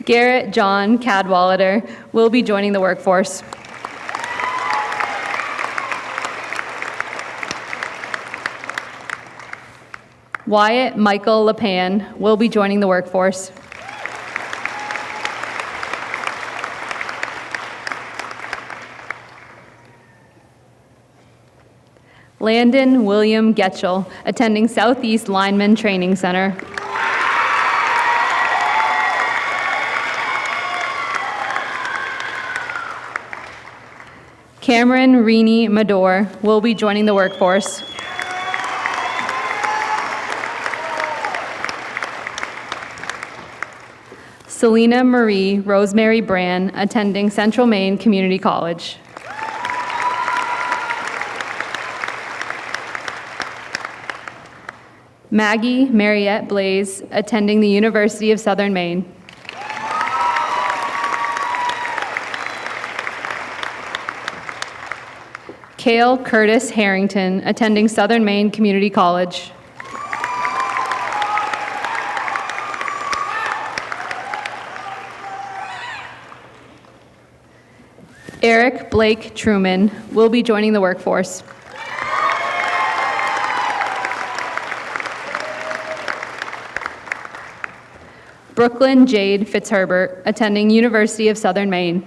Garrett John Cadwallader will be joining the workforce. Wyatt Michael LePan will be joining the workforce. Landon William Getchell, attending Southeast Lineman Training Center. Cameron Reaney Mador will be joining the workforce. Selena Marie Rosemary Brand, attending Central Maine Community College. Maggie Mariette Blaze, attending the University of Southern Maine. Cale Curtis Harrington, attending Southern Maine Community College. Eric Blake Truman will be joining the workforce. Brooklyn Jade Fitzherbert, attending University of Southern Maine.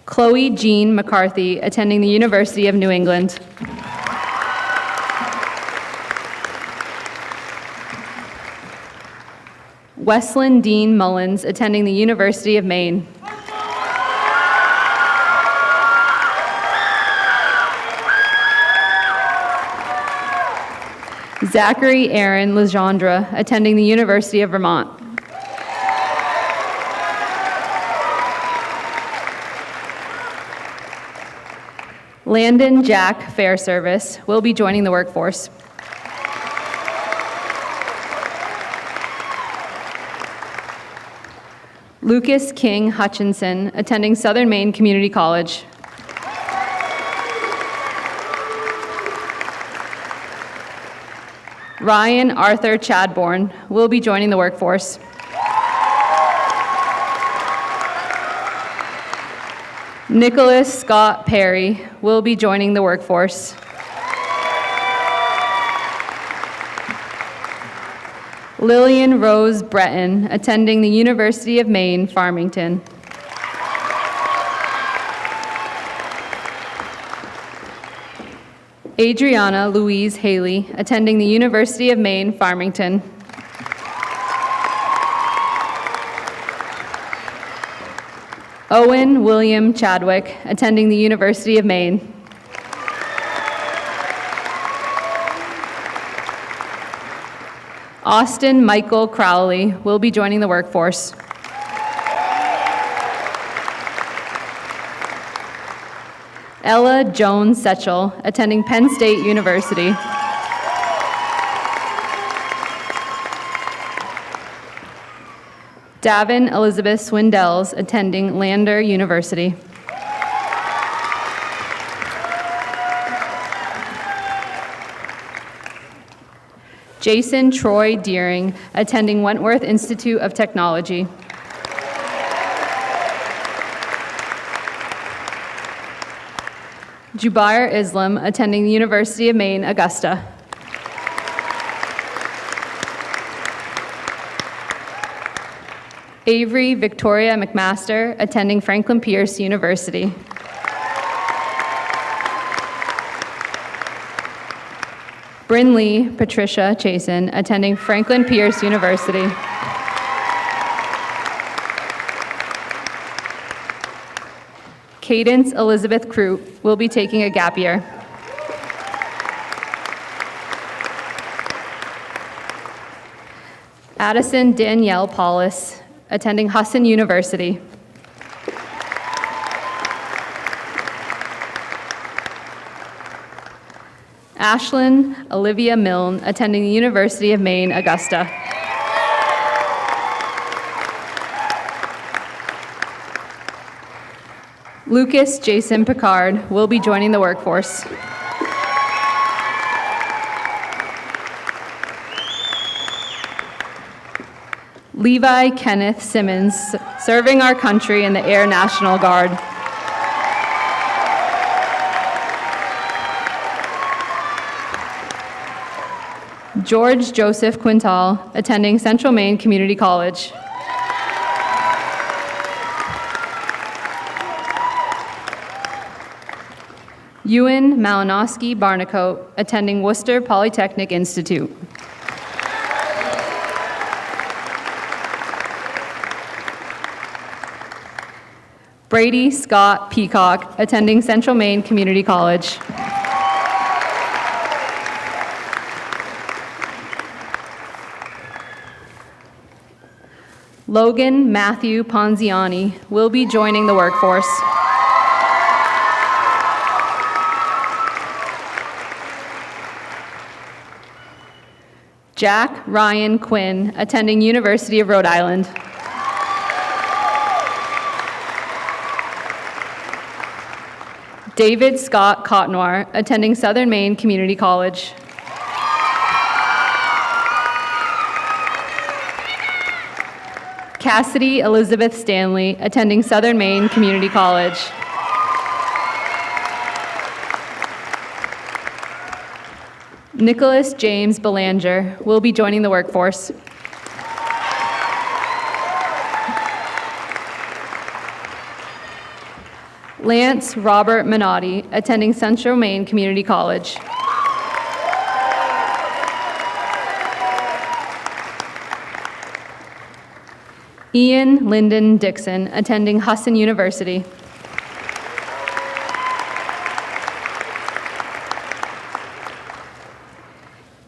Chloe Jean McCarthy, attending the University of New England. Weslyn Dean Mullins, attending the University of Maine. Zachary Aaron Legendre, attending the University of Vermont. Landon Jack Fairservice will be joining the workforce. Lucas King Hutchinson, attending Southern Maine Community College. Ryan Arthur Chadbourne will be joining the workforce. Nicholas Scott Perry will be joining the workforce. Lillian Rose Breton, attending the University of Maine, Farmington. Adriana Louise Haley, attending the University of Maine, Farmington. Owen William Chadwick, attending the University of Maine. Austin Michael Crowley will be joining the workforce. Ella Joan Setchell, attending Penn State University. Davin Elizabeth Swindells, attending Lander University. Jason Troy Deering, attending Wentworth Institute of Technology. Jubair Islam, attending the University of Maine, Augusta. Avery Victoria McMaster, attending Franklin Pierce University. Brinley Patricia Chasen, attending Franklin Pierce University. Cadence Elizabeth Croop will be taking a gap year. Addison Danielle Paulus, attending Husson University. Ashlyn Olivia Milne, attending the University of Maine, Augusta. Lucas Jason Picard will be joining the workforce. Levi Kenneth Simmons, serving our country in the Air National Guard. George Joseph Quintal, attending Central Maine Community College. Ewan Malinowski Barnacote, attending Worcester Polytechnic Institute. Brady Scott Peacock, attending Central Maine Community College. Logan Matthew Ponziani will be joining the workforce. Jack Ryan Quinn, attending University of Rhode Island. David Scott Cotnoir, attending Southern Maine Community College. Cassidy Elizabeth Stanley, attending Southern Maine Community College. Nicholas James Belanger will be joining the workforce. Lance Robert Minotti, attending Central Maine Community College. Ian Lyndon Dixon, attending Husson University.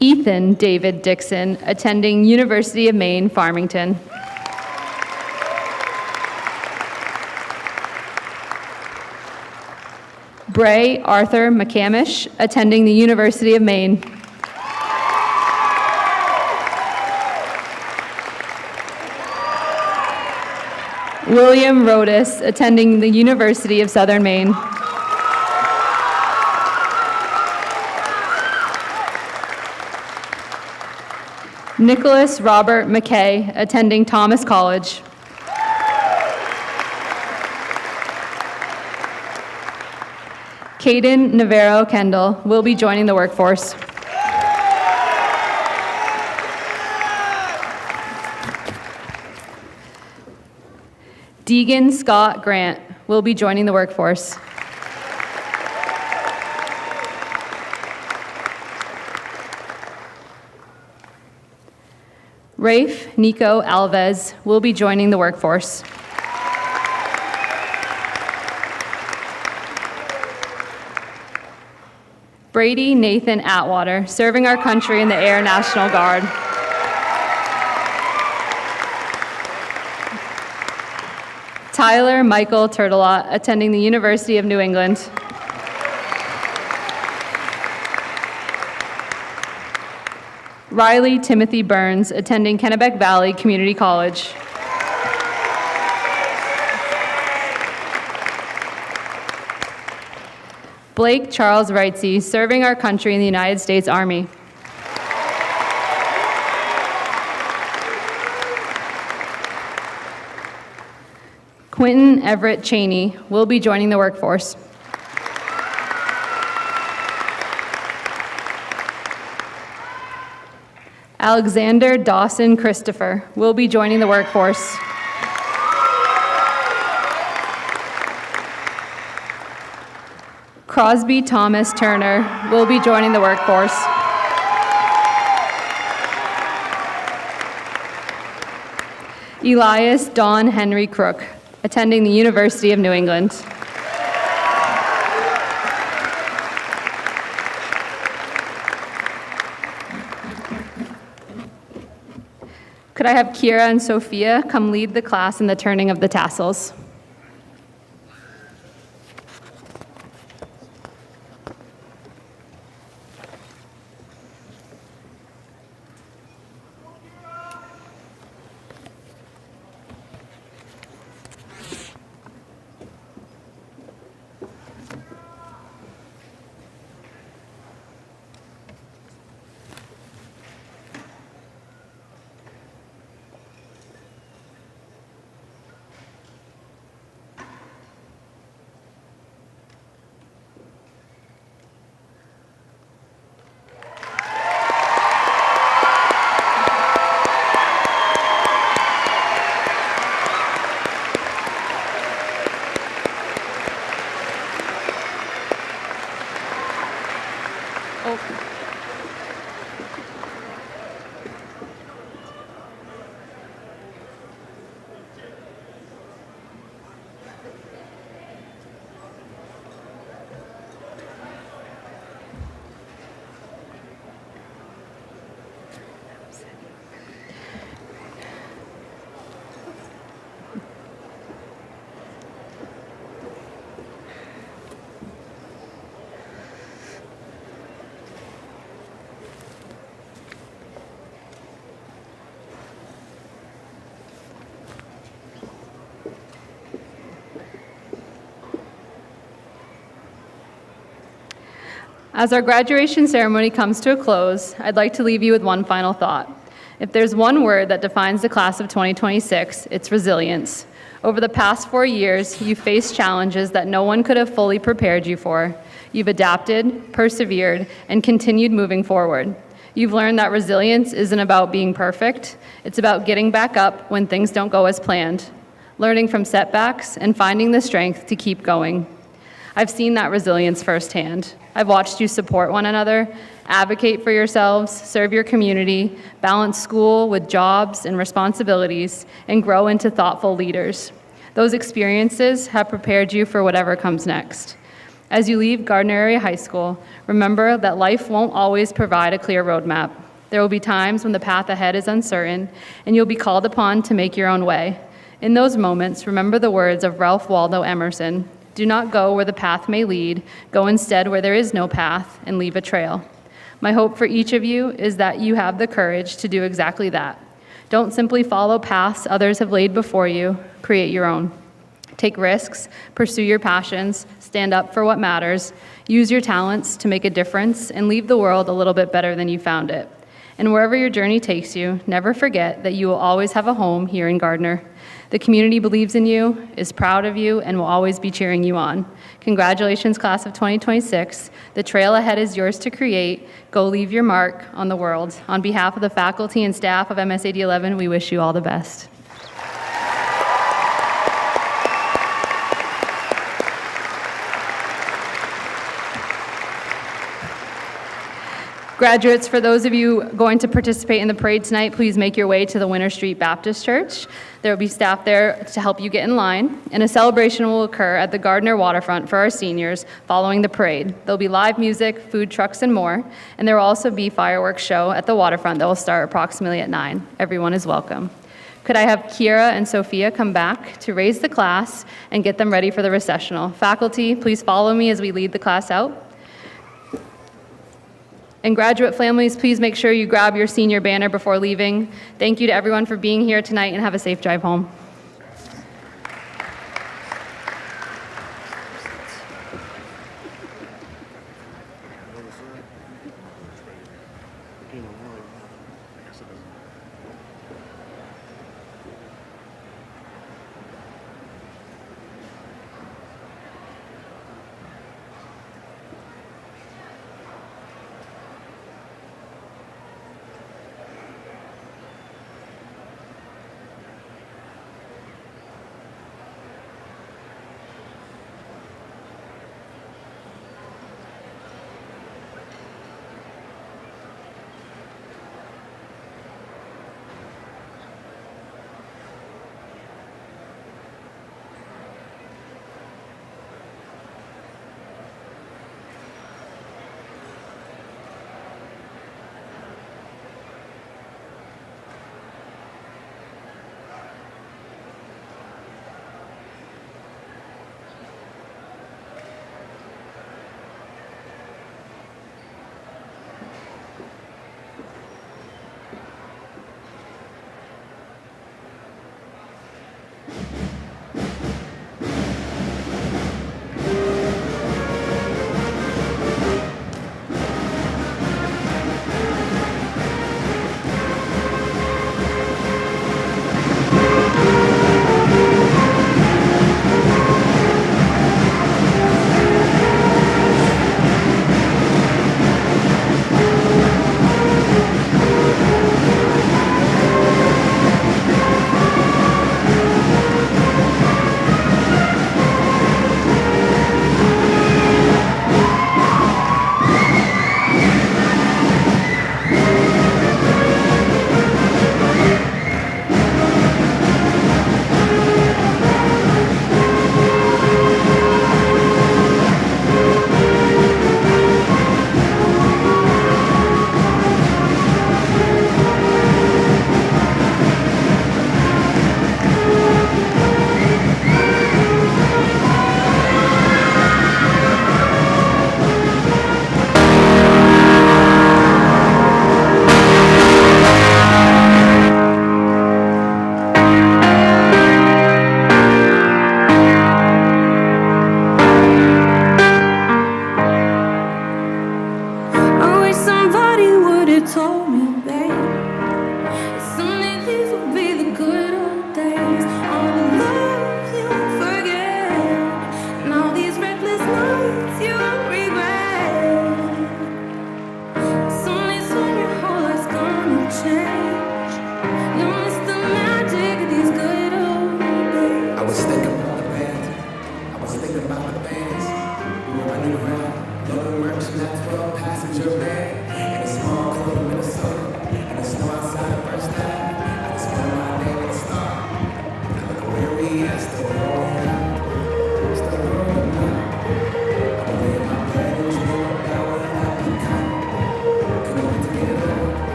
Ethan David Dixon, attending University of Maine, Farmington. Bray Arthur McCamish, attending the University of Maine. William Rodas, attending the University of Southern Maine. Nicholas Robert McKay, attending Thomas College. Caden Navarro Kendall will be joining the workforce. Deegan Scott Grant will be joining the workforce. Rafe Nico Alves will be joining the workforce. Brady Nathan Atwater, serving our country in the Air National Guard. Tyler Michael Turtelot, attending the University of New England. Riley Timothy Burns, attending Kennebec Valley Community College. Blake Charles Wrightsey, serving our country in the United States Army. Quentin Everett Cheney will be joining the workforce. Alexander Dawson Christopher will be joining the workforce. Crosby Thomas Turner will be joining the workforce. Elias Don Henry Crook, attending the University of New England. Could I have Kira and Sophia come lead the class in the turning of the tassels? As our graduation ceremony comes to a close, I'd like to leave you with one final thought. If there's one word that defines the class of 2026, it's resilience. Over the past 4 years, you've faced challenges that no one could have fully prepared you for. You've adapted, persevered, and continued moving forward. You've learned that resilience isn't about being perfect. It's about getting back up when things don't go as planned, learning from setbacks, and finding the strength to keep going. I've seen that resilience firsthand. I've watched you support one another, advocate for yourselves, serve your community, balance school with jobs and responsibilities, and grow into thoughtful leaders. Those experiences have prepared you for whatever comes next. As you leave Gardiner Area High School, remember that life won't always provide a clear roadmap. There will be times when the path ahead is uncertain, and you'll be called upon to make your own way. In those moments, remember the words of Ralph Waldo Emerson: "Do not go where the path may lead. Go instead where there is no path and leave a trail." My hope for each of you is that you have the courage to do exactly that. Don't simply follow paths others have laid before you. Create your own. Take risks, pursue your passions, stand up for what matters, use your talents to make a difference, and leave the world a little bit better than you found it. And wherever your journey takes you, never forget that you will always have a home here in Gardiner. The community believes in you, is proud of you, and will always be cheering you on. Congratulations, class of 2026. The trail ahead is yours to create. Go leave your mark on the world. On behalf of the faculty and staff of MSAD 11, we wish you all the best. Graduates, for those of you going to participate in the parade tonight, please make your way to the Winter Street Baptist Church. There will be staff there to help you get in line, and a celebration will occur at the Gardiner waterfront for our seniors following the parade. There'll be live music, food trucks, and more, and there will also be fireworks show at the waterfront that will start approximately at 9. Everyone is welcome. Could I have Kira and Sophia come back to raise the class and get them ready for the recessional? Faculty, please follow me as we lead the class out. And graduate families, please make sure you grab your senior banner before leaving. Thank you to everyone for being here tonight, and have a safe drive home.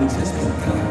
Just because